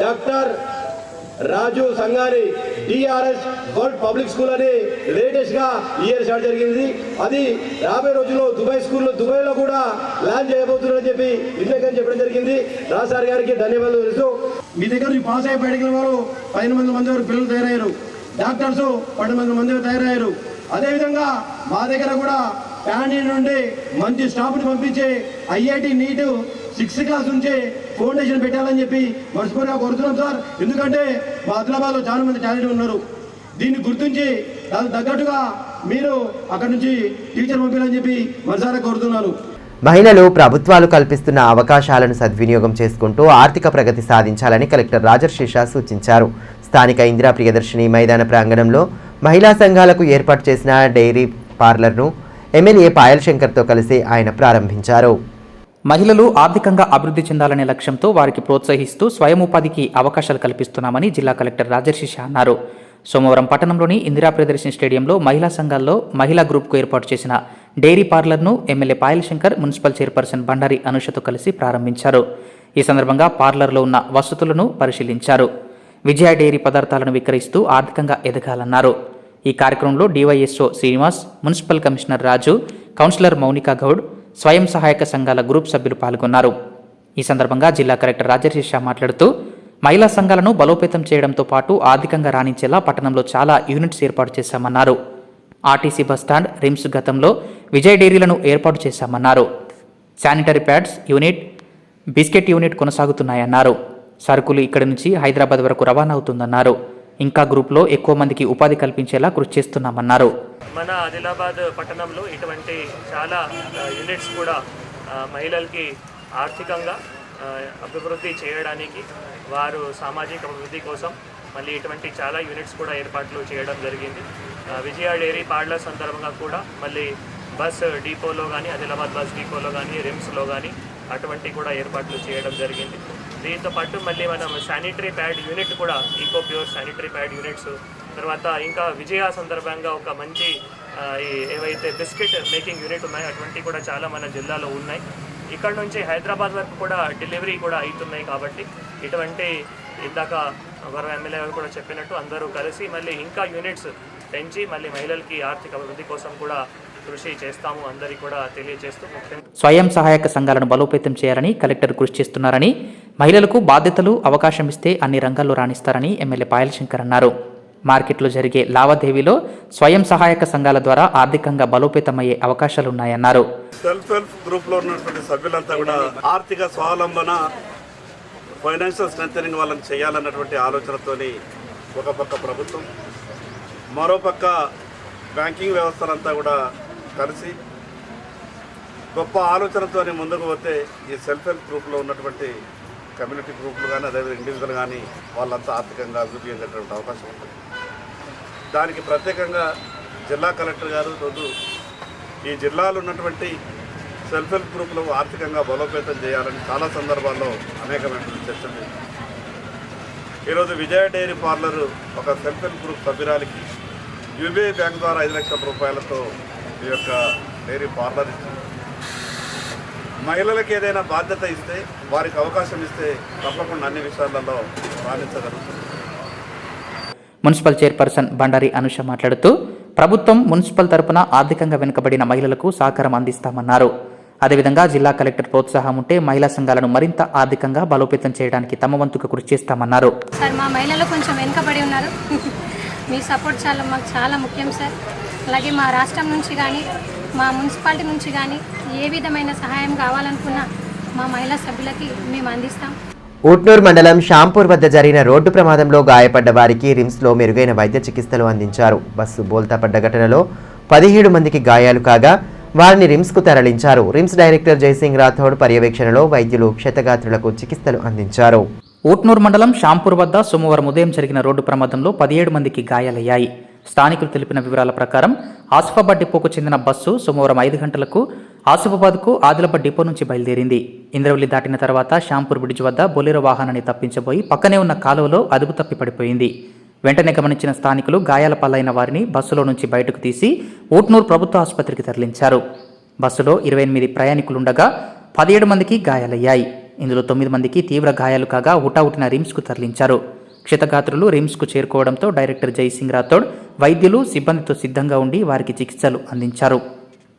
డాక్టర్ రాజు సంగారి టిఆర్ఎస్ వరల్డ్ పబ్లిక్ స్కూల్ అని లేటెస్ట్గా ఇయర్ స్టార్ట్ జరిగింది. అది రాబోయే రోజుల్లో దుబాయ్లో కూడా లాంచ్ చేయబోతున్నారని చెప్పి ఇంతకని చెప్పడం జరిగింది. రాజు గారికి ధన్యవాదాలు తెలుసు. మీ దగ్గర పాస్ అయ్యి బయటకు వారు 15 మంది వరకు పిల్లలు తయారయ్యారు, డాక్టర్స్ 12 మంది తయారయ్యారు. అదేవిధంగా మా దగ్గర కూడా ప్యాన్ నుండి మంచి స్టాఫ్ని పంపించి ఐఐటి నీట్ 6th క్లాస్ నుంచే ఫౌండేషన్ పెట్టాలని చెప్పి మనస్ఫూర్తిగా కోరుతున్నాం సార్. ఎందుకంటే మా ఆదిలాబాద్లో చాలా మంది టాలెంట్ ఉన్నారు. దీన్ని గుర్తించి దానికి తగ్గట్టుగా మీరు అక్కడి నుంచి టీచర్ పంపించాలని చెప్పి మనసారా కోరుతున్నాను. మహిళలు ప్రభుత్వాలు కల్పిస్తున్న అవకాశాలను సద్వినియోగం చేసుకుంటూ ఆర్థిక ప్రగతి సాధించాలని కలెక్టర్ రాజర్షిషా సూచించారు. స్థానిక ఇందిరా ప్రియదర్శిని మైదాన ప్రాంగణంలో మహిళా సంఘాలకు ఏర్పాటు చేసిన డైరీ పార్లర్ను ఎమ్మెల్యే పాయల్ శంకర్తో కలిసి ఆయన ప్రారంభించారు. మహిళలు ఆర్థికంగా అభివృద్ధి చెందాలనే లక్ష్యంతో వారికి ప్రోత్సహిస్తూ స్వయం ఉపాధికి అవకాశాలు కల్పిస్తున్నామని జిల్లా కలెక్టర్ రాజర్షిషా అన్నారు. సోమవారం పట్టణంలోని ఇందిరా ప్రియదర్శిని స్టేడియంలో మహిళా సంఘాల్లో మహిళా గ్రూప్కు ఏర్పాటు చేసిన డైరీ పార్లర్ను MLA Payal Shankar, municipal chairperson Bandari అనుషతో కలిసి ప్రారంభించారు. ఈ సందర్భంగా పార్లర్లో ఉన్న వసతులను పరిశీలించారు. విజయ డైరీ పదార్థాలను విక్రయిస్తూ ఆర్థికంగా ఎదగాలన్నారు. ఈ కార్యక్రమంలో డివైఎస్ఓ శ్రీనివాస్, మున్సిపల్ కమిషనర్ రాజు, కౌన్సిలర్ మౌనికా గౌడ్, స్వయం సహాయక సంఘాల గ్రూప్ సభ్యులు పాల్గొన్నారు. ఈ సందర్భంగా జిల్లా కలెక్టర్ రాజర్షిషా మాట్లాడుతూ మహిళా సంఘాలను బలోపేతం చేయడంతో పాటు ఆర్థికంగా రాణించేలా పట్టణంలో చాలా యూనిట్స్ ఏర్పాటు చేశామన్నారు. ఆర్టీసీ బస్టాండ్, రిమ్స్ గతంలో విజయ్ డైరీలను ఏర్పాటు చేశామన్నారు. Sanitary pads unit, biscuit unit కొనసాగుతున్నాయన్నారు. సరుకులు ఇక్కడి నుంచి హైదరాబాద్ వరకు రవాణా అవుతుందన్నారు. ఇంకా గ్రూప్లో ఎక్కువ మందికి ఉపాధి కల్పించేలా కృషి చేస్తున్నామన్నారు. మన ఆదిలాబాద్ పట్టణంలో ఇటువంటి చాలా యూనిట్స్ కూడా మహిళలకి ఆర్థికంగా అభివృద్ధి చేయడానికి, వారు సామాజిక అభివృద్ధి కోసం మళ్ళీ ఇటువంటి చాలా యూనిట్స్ కూడా ఏర్పాట్లు చేయడం జరిగింది. విజయ డైరీ పార్లర్ సందర్భంగా కూడా మళ్ళీ బస్ డిపోలో కానీ, ఆదిలాబాద్ బస్ డిపోలో కానీ, రిమ్స్లో కానీ అటువంటి కూడా ఏర్పాట్లు చేయడం జరిగింది. దీంతో పాటు మళ్ళీ మనం శానిటరీ ప్యాడ్ యూనిట్ కూడా, eco pure sanitary pad units, తర్వాత ఇంకా విజయ సందర్భంగా ఒక మంచి ఏవైతే బిస్కెట్ మేకింగ్ యూనిట్ ఉన్నాయో అటువంటి కూడా చాలా మన జిల్లాలో ఉన్నాయి. ఇక్కడ నుంచి హైదరాబాద్ వరకు కూడా డెలివరీ కూడా అవుతున్నాయి. కాబట్టి ఇటువంటి ఇందాక గౌరవ ఎమ్మెల్యే గారు కూడా చెప్పినట్టు అందరూ కలిసి మళ్ళీ ఇంకా యూనిట్స్ పెంచి మళ్ళీ మహిళలకి ఆర్థిక అభివృద్ధి కోసం కూడా కృషి చేస్తాము అందరికీ కూడా తెలియజేస్తూ, స్వయం సహాయక సంఘాలను బలోపేతం చేయాలని కలెక్టర్ కృషి చేస్తున్నారని, మహిళలకు బాధ్యతలు అవకాశం ఇస్తే అన్ని రంగాల్లో రాణిస్తారని ఎమ్మెల్యే పాయల్ శంకర్ అన్నారు. మార్కెట్లో జరిగే లావాదేవీలో స్వయం సహాయక సంఘాల ద్వారా ఆర్థికంగా బలోపేతమయ్యే అవకాశాలున్నాయన్నారు. సెల్ఫ్ హెల్ప్ గ్రూప్లో ఉన్నటువంటి సభ్యులంతా కూడా ఆర్థిక స్వావలంబన, ఫైనాన్షియల్ స్ట్రెంథనింగ్ వాళ్ళని చేయాలన్నటువంటి ఆలోచనతోని ఒక పక్క ప్రభుత్వం, మరోపక్క బ్యాంకింగ్ వ్యవస్థలంతా కూడా కలిసి గొప్ప ఆలోచనతో ముందుకు పోతే ఈ సెల్ఫ్ హెల్ప్ గ్రూప్లో ఉన్నటువంటి కమ్యూనిటీ గ్రూపులు కానీ, అదేవిధంగా ఇండివిజువల్ కానీ వాళ్ళంతా ఆర్థికంగా అభివృద్ధి చెందేటువంటి అవకాశం ఉంటుంది. దానికి ప్రత్యేకంగా జిల్లా కలెక్టర్ గారు రోజు ఈ జిల్లాలో ఉన్నటువంటి సెల్ఫ్ హెల్ప్ గ్రూపులు ఆర్థికంగా బలోపేతం చేయాలని చాలా సందర్భాల్లో అనేకమైనటువంటి చర్చలు. ఈరోజు విజయ డైరీ పార్లరు ఒక సెల్ఫ్ హెల్ప్ గ్రూప్ సభ్యురాలికి యూబీఐ బ్యాంక్ ద్వారా 5 లక్షల రూపాయలతో ఈ యొక్క డైరీ పార్లర్ ఇచ్చి, మహిళలకు ఏదైనా బాధ్యత ఇస్తే, వారికి అవకాశం ఇస్తే తప్పకుండా అన్ని విషయాలలో రాణించగలుగుతుంది. మున్సిపల్ చైర్పర్సన్ బండారి అనుష మాట్లాడుతూ, ప్రభుత్వం మున్సిపల్ తరపున ఆర్థికంగా వెనుకబడిన మహిళలకు సహకారం అందిస్తామన్నారు. అదేవిధంగా జిల్లా కలెక్టర్ ప్రోత్సాహం ఉంటే మహిళా సంఘాలను మరింత ఆర్థికంగా బలోపేతం చేయడానికి తమ వంతుగా కృషి చేస్తామన్నారు. సార్, మా మహిళలు కొంచెం వెనుకబడి ఉన్నారు. మీ సపోర్ట్ మాకు చాలా ముఖ్యం సార్. అలాగే మా రాష్ట్రం నుంచి కానీ, మా మున్సిపాలిటీ నుంచి కానీ ఏ విధమైన సహాయం కావాలనుకున్నా మా మహిళా సభ్యులకి మేము అందిస్తాం. ఊట్నూరు మండలం షాంపూర్ వద్ద జరిగిన రోడ్డు ప్రమాదంలో గాయపడ్డ వారికి రిమ్స్లో మెరుగైన వైద్య చికిత్సలు అందించారు. బస్సు బోల్తాపడ్డ ఘటనలో 17 మందికి గాయాలు కాగా వారిని రిమ్స్కు తరలించారు. రిమ్స్ డైరెక్టర్ జయసింగ్ రాథోడ్ పర్యవేక్షణలో వైద్యులు క్షతగాత్రులకు చికిత్సలు అందించారు. ఊట్నూరు మండలం షాంపూర్ వద్ద సోమవారం ఉదయం జరిగిన రోడ్డు ప్రమాదంలో 17 మందికి గాయాలయ్యాయి. స్థానికులు తెలిపిన వివరాల ప్రకారం ఆసిఫాబాద్ డిపోకు చెందిన బస్సు సోమవారం 5 గంటలకు ఆసిఫాబాద్కు ఆదిలాబాద్ డిపో నుంచి బయలుదేరింది. ఇంద్రవల్లి దాటిన తర్వాత షాంపూర్ బ్రిడ్జ్ వద్ద బొలెరో వాహనాన్ని తప్పించబోయి పక్కనే ఉన్న కాలువలో అదుపు తప్పి పడిపోయింది. వెంటనే గమనించిన స్థానికులు గాయాల పాలైన వారిని బస్సులో నుంచి బయటకు తీసి ఊట్నూరు ప్రభుత్వ ఆసుపత్రికి తరలించారు. బస్సులో 28 ప్రయాణికులుండగా 17 మందికి గాయాలయ్యాయి. ఇందులో 9 మందికి తీవ్ర గాయాలు కాగా హుటాహుటిన రిమ్స్కు తరలించారు. క్షతగాత్రులు రిమ్స్కు చేరుకోవడంతో డైరెక్టర్ జయసింగ్ రాథోడ్ వైద్యులు సిబ్బందితో సిద్ధంగా ఉండి వారికి చికిత్సలు అందించారు.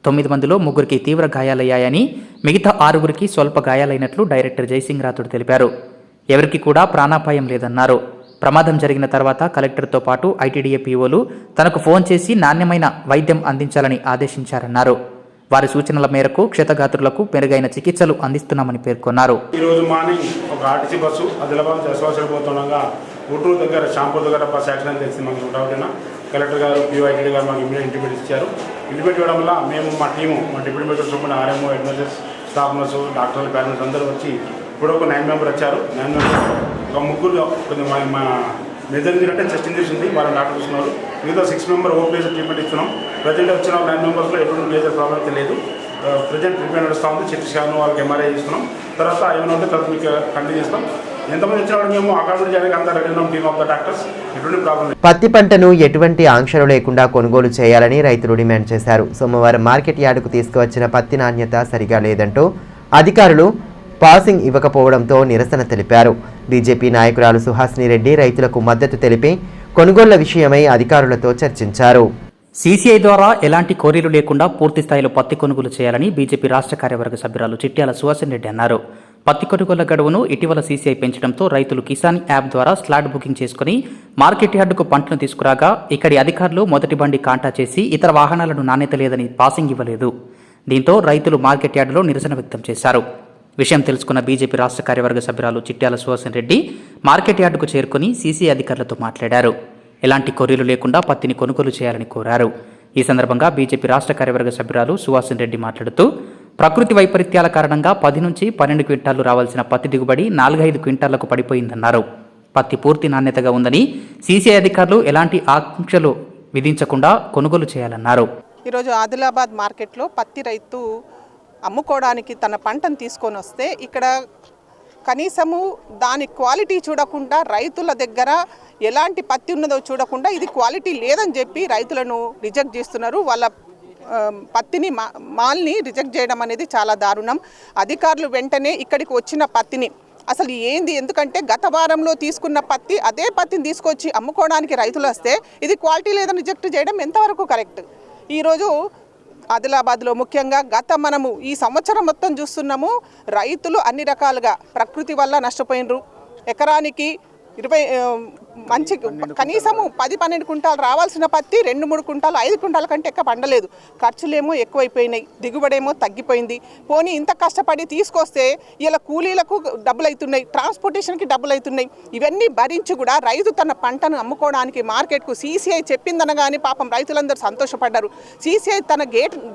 9 మందిలో 3కి తీవ్ర గాయాలయ్యాయని, మిగతా 6గురికి స్వల్ప గాయాలైనట్లు డైరెక్టర్ జయసింగ్ రాథోడ్ తెలిపారు. ఎవరికి కూడా ప్రాణాపాయం లేదన్నారు. ప్రమాదం జరిగిన తర్వాత కలెక్టర్తో పాటు ఐటీడీఏ పీఓలు తనకు ఫోన్ చేసి నాణ్యమైన వైద్యం అందించాలని ఆదేశించారన్నారు. వారి సూచనల మేరకు క్షతగాత్రులకు మెరుగైన చికిత్సలు అందిస్తున్నామని పేర్కొన్నారు. ఈరోజు మార్నింగ్ ఒక ఆర్టీసీ బస్సు ఆదిలాబాద్ జస్వాసపోతుండగా ఊటూరు దగ్గర షాంపూర్ దగ్గర బస్ యాక్సిడెంట్ తెలిసి మాకు డౌట్నా కలెక్టర్ గారు పీఓఐటీ గారు మాకు ఇమీడియట్ ఇంటిమేట్ ఇచ్చారు. ఇంటిమేట్ ఇవ్వడం వల్ల మేము మా టీము, మా deputy major super RMO, headmasters, staff nurse, డాక్టర్లు, పేరెంట్స్ అందరూ వచ్చి ఇప్పుడు ఒక 9 మెంబర్ వచ్చారు. 9 మెంబర్స్ ఒక 3 కొంచెం మా మేజర్ ఇంజరీ అంటే చెస్ట్ ఇంజరీస్ ఉంది, వాళ్ళని డాక్టర్ చూస్తున్నారు. మిగతా 6 మెంబర్ ఓపీఎస్ ట్రీట్మెంట్ ఇస్తున్నాం. ప్రజెంట్ వచ్చిన 9 మెంబర్స్లో ఎటువంటి మేజర్ ప్రాబ్లం తెలియదు. ప్రజెంట్ ట్రీట్మెంట్ నడుస్తూ ఉంది. చెస్ట్ స్కాన్ వాళ్ళకి ఎంఆర్ఐ ఇస్తున్నాం. తర్వాత ఏమైనా ఉంటే తర్వాత మీకు కంటిన్యూ చేస్తాం. ఎంతమంది వచ్చిన వాళ్ళు మేము అకామిడేట్ చేయడానికి అంతా రెడీ ఉన్నాం. టీమ్ ఆఫ్ ద డాక్టర్స్ ఎటువంటి ప్రాబ్లం లేదు. పత్తి పంటను ఎటువంటి ఆంక్షలు లేకుండా కొనుగోలు చేయాలని రైతులు డిమాండ్ చేశారు. సోమవారం మార్కెట్ యార్డుకు తీసుకువచ్చిన పత్తి నాణ్యత సరిగా లేదంటూ అధికారులు పాసింగ్ ఇవ్వకపోవడంతో నిరసన తెలిపారు. బీజేపీ నాయకురాలు సుహాసిని రెడ్డి రైతులకు మద్దతు తెలిపి కొనుగోళ్ల విషయమై అధికారులతో చర్చించారు. సీసీఐ ద్వారా ఎలాంటి కోరీలు లేకుండా పూర్తి స్థాయిలో పత్తి కొనుగోలు చేయాలని బీజేపీ రాష్ట్ర కార్యవర్గ సభ్యురాలు చిట్యాల సుహాసిని రెడ్డి అన్నారు. పత్తి కొనుగోళ్ల గడువును ఇటీవల సీసీఐ పెంచడంతో రైతులు కిసాన్ యాప్ ద్వారా స్లాట్ బుకింగ్ చేసుకుని మార్కెట్ యార్డుకు పంటను తీసుకురాగా ఇక్కడి అధికారులు మొదటి బండి కాంటా చేసి ఇతర వాహనాలను నాణ్యత లేదని పాసింగ్ ఇవ్వలేదు. దీంతో రైతులు మార్కెట్ యార్డులో నిరసన వ్యక్తం చేశారు. విషయం తెలుసుకున్న బీజేపీ రాష్ట్ర కార్యవర్గ సభ్యురాలు చిట్యాల సుహాసిని రెడ్డి మార్కెట్ యార్డుకు చేరుకుని సీసీఐ అధికారులతో మాట్లాడారు. ఎలాంటి కొర్రీలు లేకుండా పత్తిని కొనుగోలు చేయాలని కోరారు. ఈ సందర్భంగా బీజేపీ రాష్ట్ర కార్యవర్గ సభ్యురాలు సుహాసిని రెడ్డి మాట్లాడుతూ ప్రకృతి వైపరీత్యాల కారణంగా 10 నుంచి 12 క్వింటాలు రావాల్సిన పత్తి దిగుబడి 4-5 క్వింటాలకు పడిపోయిందన్నారు. పత్తి పూర్తి నాణ్యతగా ఉందని సీసీఐ అధికారులు ఎలాంటి ఆంక్షలు విధించకుండా కొనుగోలు చేయాలన్నారు. ఈరోజు ఆదిలాబాద్ మార్కెట్లో పత్తి రైతు అమ్ముకోవడానికి తన పంటను తీసుకొని వస్తే ఇక్కడ కనీసము దాని క్వాలిటీ చూడకుండా రైతుల దగ్గర ఎలాంటి పత్తి ఉన్నదో చూడకుండా ఇది క్వాలిటీ లేదని చెప్పి రైతులను రిజెక్ట్ చేస్తున్నారు. వాళ్ళ పత్తిని మాల్ని రిజెక్ట్ చేయడం అనేది చాలా దారుణం. అధికారులు వెంటనే ఇక్కడికి వచ్చిన పత్తిని అసలు ఏంది, ఎందుకంటే గత వారంలో తీసుకున్న పత్తి అదే పత్తిని తీసుకొచ్చి అమ్ముకోవడానికి రైతులు వస్తే ఇది క్వాలిటీ లేదని రిజెక్ట్ చేయడం ఎంతవరకు కరెక్ట్? ఈరోజు ఆదిలాబాద్లో ముఖ్యంగా మనము ఈ సంవత్సరం మొత్తం చూస్తున్నాము, రైతులు అన్ని రకాలుగా ప్రకృతి వల్ల నష్టపోయినరు. ఎకరానికి 20 కనీసము 10-12 కుంటాలు రావాల్సిన పత్తి 2-3 కుంటాలు 5 కుంటాల కంటే ఎక్కువ పండలేదు. ఖర్చులేమో ఎక్కువైపోయినాయి, దిగుబడేమో తగ్గిపోయింది. పోనీ ఇంత కష్టపడి తీసుకొస్తే ఇలా కూలీలకు డబ్బులు అవుతున్నాయి, ట్రాన్స్పోర్టేషన్కి డబ్బులు అవుతున్నాయి. ఇవన్నీ భరించి కూడా రైతు తన పంటను అమ్ముకోవడానికి మార్కెట్కు సీసీఐ చెప్పిందనగానే పాపం రైతులందరూ సంతోషపడ్డారు. సీసీఐ తన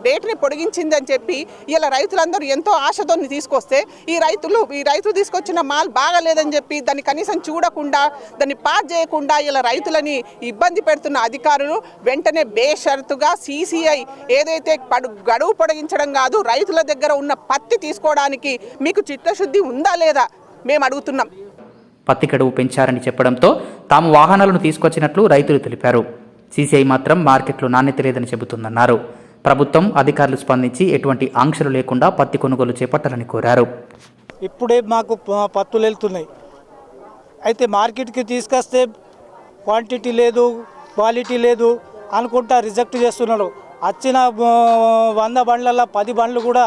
డేట్ని పొడిగించిందని చెప్పి ఇలా రైతులందరూ ఎంతో ఆశతో తీసుకొస్తే ఈ రైతు తీసుకొచ్చిన మాల్ బాగాలేదని చెప్పి దాన్ని కనీసం చూడకుండా దాన్ని పాస్ చేయకుండా ఇలా రైతులని ఇబ్బంది పెడుతున్న అధికారులు వెంటనే బేషరతుగా సీసీఐ ఏదైతే గడువు పొడిగించడం కాదు, రైతుల దగ్గర ఉన్న పత్తి తీసుకోవడానికి మీకు చిత్తశుద్ధి ఉందా లేదా మేము అడుగుతున్నాం. పత్తి గడువు పెంచారని చెప్పడంతో తాము వాహనాలను తీసుకొచ్చినట్లు రైతులు తెలిపారు. సీసీఐ మాత్రం మార్కెట్లో నాణ్యత లేదని చెబుతుందన్నారు. ప్రభుత్వం అధికారులు స్పందించి ఎటువంటి ఆంక్షలు లేకుండా పత్తి కొనుగోలు చేపట్టాలని కోరారు. ఇప్పుడే మాకు పత్తులు వెళ్తున్నాయి, అయితే మార్కెట్కి తీసుకొస్తే క్వాంటిటీ లేదు, క్వాలిటీ లేదు అనుకుంటా రిజెక్ట్ చేస్తున్నాడు. వచ్చిన 100 బండ్లలో 10 బండ్లు కూడా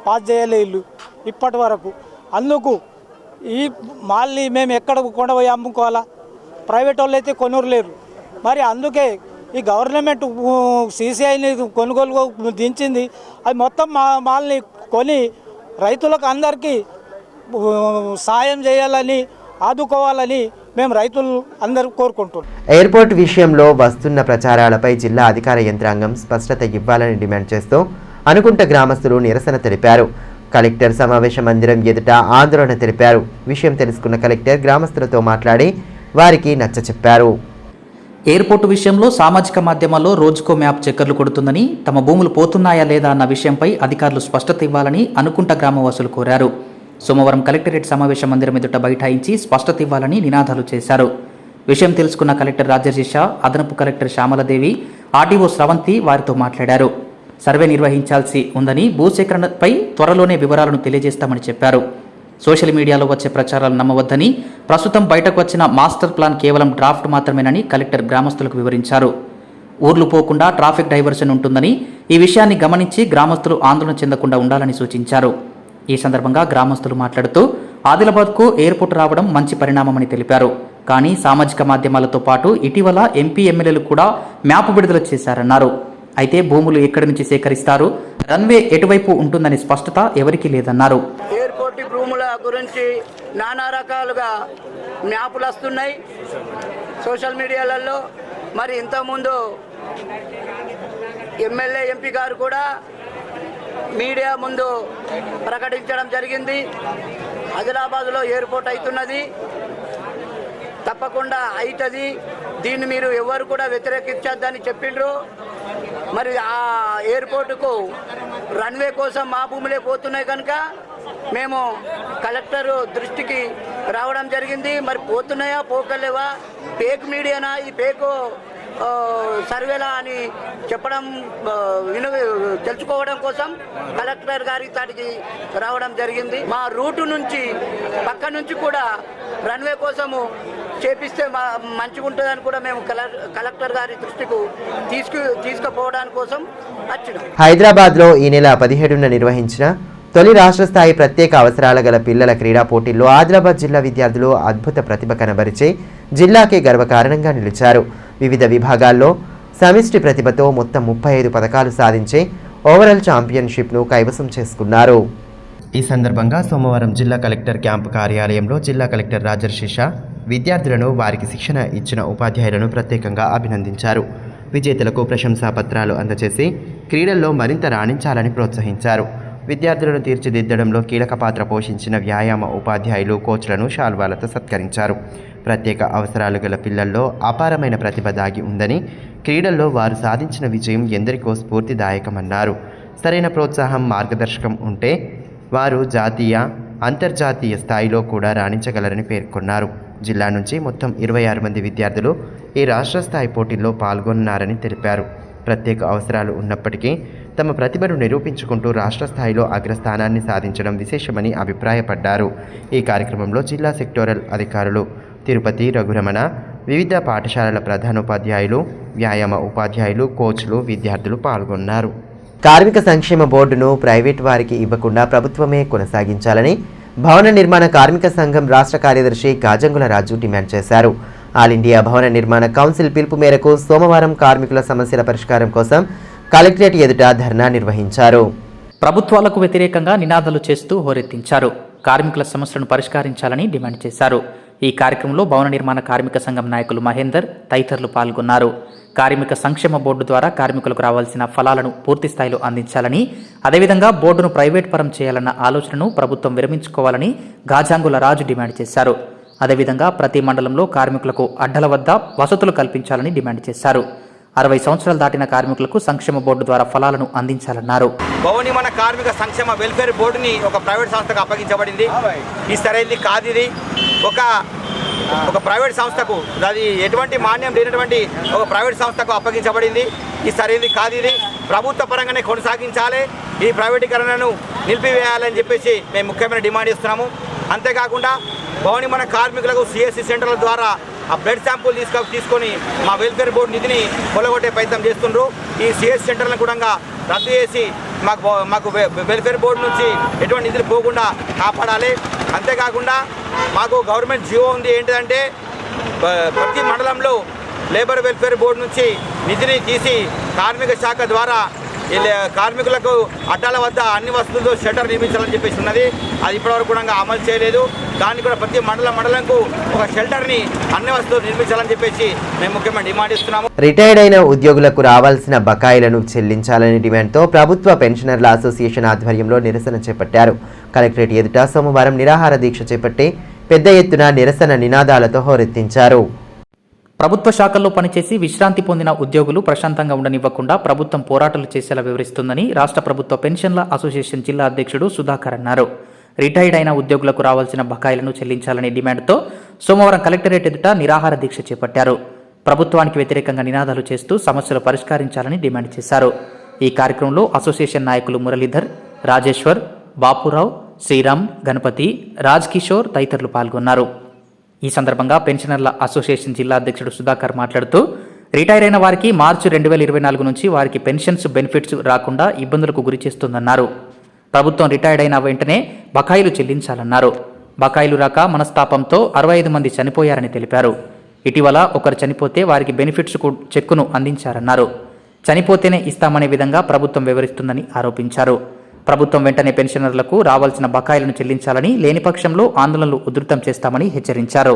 పాస్ చేయలేదు ఇప్పటి వరకు. అందుకు ఈ మాల్ని మేము ఎక్కడ కొండపోయి అమ్ముకోవాలా? ప్రైవేట్ వాళ్ళు అయితే కొనుగోలేరు. మరి అందుకే ఈ గవర్నమెంట్ సీసీఐని కొనుగోలు దించింది. అది మొత్తం మాల్ని కొని రైతులకు అందరికీ సాయం చేయాలని, ఆదుకోవాలని మేము రైతులు అందరూ కోరుకుంటున్నాం. ఎయిర్పోర్ట్ విషయంలో వస్తున్న ప్రచారాలపై జిల్లా అధికార యంత్రాంగం స్పష్టత ఇవ్వాలని డిమాండ్ చేస్తూ అనుకుంట గ్రామస్తులు నిరసన తెలిపారు. కలెక్టర్ సమావేశ మందిరం ఎదుట ఆందోళన తెలిపారు. విషయం తెలుసుకున్న కలెక్టర్ గ్రామస్తులతో మాట్లాడి వారికి నచ్చచెప్పారు. ఎయిర్పోర్టు విషయంలో సామాజిక మాధ్యమాల్లో రోజుకో మ్యాప్ చక్కర్లు కొడుతుందని, తమ భూములు పోతున్నాయా లేదా అన్న విషయంపై అధికారులు స్పష్టత ఇవ్వాలని అనుకుంట గ్రామవాసులు కోరారు. సోమవారం కలెక్టరేట్ సమావేశ మందిరం ఎదుట బైఠాయించి స్పష్టత ఇవ్వాలని నినాదాలు చేశారు. విషయం తెలుసుకున్న కలెక్టర్ రాజర్షి షా, అదనపు కలెక్టర్ శ్యామలదేవి, ఆర్డీఓ స్రవంతి వారితో మాట్లాడారు. సర్వే నిర్వహించాల్సి ఉందని, భూసేకరణపై త్వరలోనే వివరాలను తెలియజేస్తామని చెప్పారు. సోషల్ మీడియాలో వచ్చే ప్రచారాలు నమ్మవద్దని, ప్రస్తుతం బయటకు వచ్చిన మాస్టర్ ప్లాన్ కేవలం డ్రాఫ్ట్ మాత్రమేనని కలెక్టర్ గ్రామస్తులకు వివరించారు. ఊర్లు పోకుండా ట్రాఫిక్ డైవర్షన్ ఉంటుందని, ఈ విషయాన్ని గమనించి గ్రామస్తులు ఆందోళన చెందకుండా ఉండాలని సూచించారు. ఈ సందర్భంగా గ్రామస్తులు మాట్లాడుతూ ఆదిలాబాద్కు ఎయిర్పోర్ట్ రావడం మంచి పరిణామమని తెలిపారు. కానీ సామాజిక మాధ్యమాలతో పాటు ఇటీవల ఎంపీ ఎమ్మెల్యేలు కూడా మ్యాప్ విడుదల చేశారన్నారు. అయితే భూములు ఎక్కడి నుంచి సేకరిస్తారు, రన్వే ఎటువైపు ఉంటుందనే స్పష్టత ఎవరికీ లేదన్నారు. ఎయిర్పోర్ట్ భూముల గురించి నానా రకాలుగా మ్యాపులు వస్తున్నాయి సోషల్ మీడియాలలో. మరి ఇంతకుముందు ఎమ్మెల్యే ఎంపీ గారు కూడా మీడియా ముందు ప్రకటించడం జరిగింది. ఆదిలాబాద్లో ఎయిర్పోర్ట్ అవుతున్నది, తప్పకుండా అవుతుంది, దీన్ని మీరు ఎవరు కూడా వ్యతిరేకించొద్దని చెప్పిండ్రు. మరి ఆ ఎయిర్పోర్టుకు రన్వే కోసం మా భూములే పోతున్నాయి కనుక మేము కలెక్టర్ దృష్టికి రావడం జరిగింది. మరి పోతున్నాయా పోకలేవా, ఫేక్ మీడియానా, ఈ ఫేక్ సర్వేలా అని చెప్పడం తెలుసుకోవడం కోసం కలెక్టర్ గారి తాటికి రావడం జరిగింది. మా రూటు నుంచి పక్క నుంచి కూడా రన్వే కోసము చేపిస్తే మంచిగా ఉంటుందని కూడా మేము కలెక్టర్ గారి దృష్టికి తీసుకుపోవడానికి కోసం వచ్చినాం. హైదరాబాద్లో ఈ నెల 17న నిర్వహించిన తొలి రాష్ట్ర స్థాయి ప్రత్యేక అవసరాల గల పిల్లల క్రీడా పోటీల్లో ఆదిలాబాద్ జిల్లా విద్యార్థులు అద్భుత ప్రతిభ కనబరిచి జిల్లాకే గర్వకారణంగా నిలిచారు. వివిధ విభాగాల్లో సమిష్టి ప్రతిభతో మొత్తం 35 పథకాలు సాధించి ఓవరాల్ ఛాంపియన్షిప్ను కైవసం చేసుకున్నారు. ఈ సందర్భంగా సోమవారం జిల్లా కలెక్టర్ క్యాంపు కార్యాలయంలో జిల్లా కలెక్టర్ రాజర్షి షా విద్యార్థులను, వారికి శిక్షణ ఇచ్చిన ఉపాధ్యాయులను ప్రత్యేకంగా అభినందించారు. విజేతలకు ప్రశంసా పత్రాలు అందజేసి క్రీడల్లో మరింత రాణించాలని ప్రోత్సహించారు. విద్యార్థులను తీర్చిదిద్దడంలో కీలక పాత్ర పోషించిన వ్యాయామ ఉపాధ్యాయులు, కోచ్లను శాల్వాలతో సత్కరించారు. ప్రత్యేక అవసరాలు గల పిల్లల్లో అపారమైన ప్రతిభ దాగి ఉందని, క్రీడల్లో వారు సాధించిన విజయం ఎందరికో స్ఫూర్తిదాయకమన్నారు. సరైన ప్రోత్సాహం, మార్గదర్శకం ఉంటే వారు జాతీయ, అంతర్జాతీయ స్థాయిలో కూడా రాణించగలరని పేర్కొన్నారు. జిల్లా నుంచి మొత్తం 26 మంది విద్యార్థులు ఈ రాష్ట్ర స్థాయి పోటీల్లో పాల్గొన్నారని తెలిపారు. ప్రత్యేక అవసరాలు ఉన్నప్పటికీ తమ ప్రతిభను నిరూపించుకుంటూ రాష్ట్ర స్థాయిలో అగ్రస్థానాన్ని సాధించడం విశేషమని అభిప్రాయపడ్డారు. ఈ కార్యక్రమంలో జిల్లా సెక్టోరల్ అధికారులు తిరుపతి, రఘురమణ, వివిధ పాఠశాలల ప్రధానోపాధ్యాయులు, వ్యాయామ ఉపాధ్యాయులు, కోచ్లు, విద్యార్థులు పాల్గొన్నారు. కార్మిక సంక్షేమ బోర్డును ప్రైవేట్ వారికి ఇవ్వకుండా ప్రభుత్వమే కొనసాగించాలని భవన నిర్మాణ కార్మిక సంఘం రాష్ట్ర కార్యదర్శి గాజంగుల రాజు డిమాండ్ చేశారు. ఆల్ ఇండియా భవన నిర్మాణ కౌన్సిల్ పిలుపు మేరకు సోమవారం కార్మికుల సమస్యల పరిష్కారం కోసం కలెక్టరేట్ ఎదుట ధర్నా నిర్వహించారు. ప్రభుత్వాలకు వ్యతిరేకంగా నినాదాలు చేస్తూ హోరెత్తించారు. కార్మికుల సమస్యలను పరిష్కరించాలని డిమాండ్ చేశారు. ఈ కార్యక్రమంలో భవన నిర్మాణ కార్మిక సంఘం నాయకులు మహేందర్ తదితరులు పాల్గొన్నారు. కార్మిక సంక్షేమ బోర్డు ద్వారా కార్మికులకు రావాల్సిన ఫలాలను పూర్తి స్థాయిలో అందించాలని, అదేవిధంగా బోర్డును ప్రైవేట్ పరం చేయాలన్న ఆలోచనను ప్రభుత్వం విరమించుకోవాలని గాజంగుల రాజు డిమాండ్ చేశారు. అదేవిధంగా ప్రతి మండలంలో కార్మికులకు అడ్డల వద్ద వసతులు కల్పించాలని డిమాండ్ చేశారు. 60 సంవత్సరాలు దాటిన కార్మికులకు సంక్షేమ బోర్డు ద్వారా ఫలాలను అందించాలన్నారు. భవన నిర్మాణ కార్మిక సంక్షేమ వెల్ఫేర్ బోర్డుని ఒక ప్రైవేట్ సంస్థకు అప్పగించబడింది. ఈ సరైనది కాదు. ఇది ఒక ప్రైవేట్ సంస్థకు, అది ఎటువంటి మాన్యం లేనటువంటి ఒక ప్రైవేట్ సంస్థకు అప్పగించబడింది. ఈ సరైనది కాదు. ఇది ప్రభుత్వ పరంగానే కొనసాగించాలి. ఈ ప్రైవేటీకరణను నిలిపివేయాలని చెప్పేసి మేము ముఖ్యమైన డిమాండ్ చేస్తున్నాము. అంతేకాకుండా భవన నిర్మాణ కార్మికులకు సిఎస్సి సెంటర్ల ద్వారా ఆ బ్లడ్ శాంపుల్ తీసుకొని మా వెల్ఫేర్ బోర్డు నిధిని కొలగొట్టే ప్రయత్నం చేస్తుండ్రు. ఈ సిఎస్ సెంటర్లను కూడా రద్దు చేసి మాకు వెల్ఫేర్ బోర్డు నుంచి ఎటువంటి నిధులు పోకుండా కాపాడాలి. అంతేకాకుండా మాకు గవర్నమెంట్ జీవో ఉంది. ఏంటంటే ప్రతి మండలంలో లేబర్ వెల్ఫేర్ బోర్డు నుంచి నిధిని తీసి కార్మిక శాఖ ద్వారా కార్మికులకు అడ్డాల వద్ద అన్ని వస్తువులతో షట్టర్ నిర్మించాలని చెప్పేసి ఉన్నది. అది ఇప్పటివరకు కూడా అమలు చేయలేదు. దాన్ని కూడా ప్రతి మండలంకు ఒక షెల్టర్ని అన్ని వస్తువులు నిర్మించాలని చెప్పేసి మేము ముఖ్యమైన డిమాండ్ ఇస్తున్నాము. రిటైర్డ్ అయిన ఉద్యోగులకు రావాల్సిన బకాయిలను చెల్లించాలని డిమాండ్తో ప్రభుత్వ పెన్షనర్ల అసోసియేషన్ ఆధ్వర్యంలో నిరసన చేపట్టారు. కలెక్టరేట్ ఎదుట సోమవారం నిరాహార దీక్ష చేపట్టి పెద్ద ఎత్తున నిరసన నినాదాలతో హోరెత్తించారు. ప్రభుత్వ శాఖల్లో పనిచేసి విశ్రాంతి పొందిన ఉద్యోగులు ప్రశాంతంగా ఉండనివ్వకుండా ప్రభుత్వం పోరాటాలు చేసేలా వివరిస్తుందని రాష్ట్ర ప్రభుత్వ పెన్షన్ల అసోసియేషన్ జిల్లా అధ్యక్షుడు సుధాకర్ అన్నారు. రిటైర్డ్ అయిన ఉద్యోగులకు రావాల్సిన బకాయిలను చెల్లించాలనే డిమాండ్తో సోమవారం కలెక్టరేట్ ఎదుట నిరాహార దీక్ష చేపట్టారు. ప్రభుత్వానికి వ్యతిరేకంగా నినాదాలు చేస్తూ సమస్యలు పరిష్కరించాలని డిమాండ్ చేశారు. ఈ కార్యక్రమంలో అసోసియేషన్ నాయకులు మురళీధర్, రాజేశ్వర్, బాపురావు, శ్రీరామ్, గణపతి, రాజ్ కిషోర్ తదితరులు పాల్గొన్నారు. ఈ సందర్భంగా పెన్షనర్ల అసోసియేషన్ జిల్లా అధ్యక్షుడు సుధాకర్ మాట్లాడుతూ రిటైర్ అయిన వారికి మార్చి 2024 నుంచి వారికి పెన్షన్స్ బెనిఫిట్స్ రాకుండా ఇబ్బందులకు గురి చేస్తుందన్నారు. ప్రభుత్వం రిటైర్డ్ అయిన వెంటనే బకాయిలు చెల్లించాలన్నారు. బకాయిలు రాక మనస్తాపంతో 65 మంది చనిపోయారని తెలిపారు. ఇటీవల ఒకరు చనిపోతే వారికి బెనిఫిట్స్ చెక్కును అందించారన్నారు. చనిపోతేనే ఇస్తామనే విధంగా ప్రభుత్వం వివరిస్తుందని ఆరోపించారు. ప్రభుత్వం వెంటనే పెన్షనర్లకు రావాల్సిన బకాయిలను చెల్లించాలని, లేని పక్షంలో ఆందోళనలు ఉధృతం చేస్తామని హెచ్చరించారు.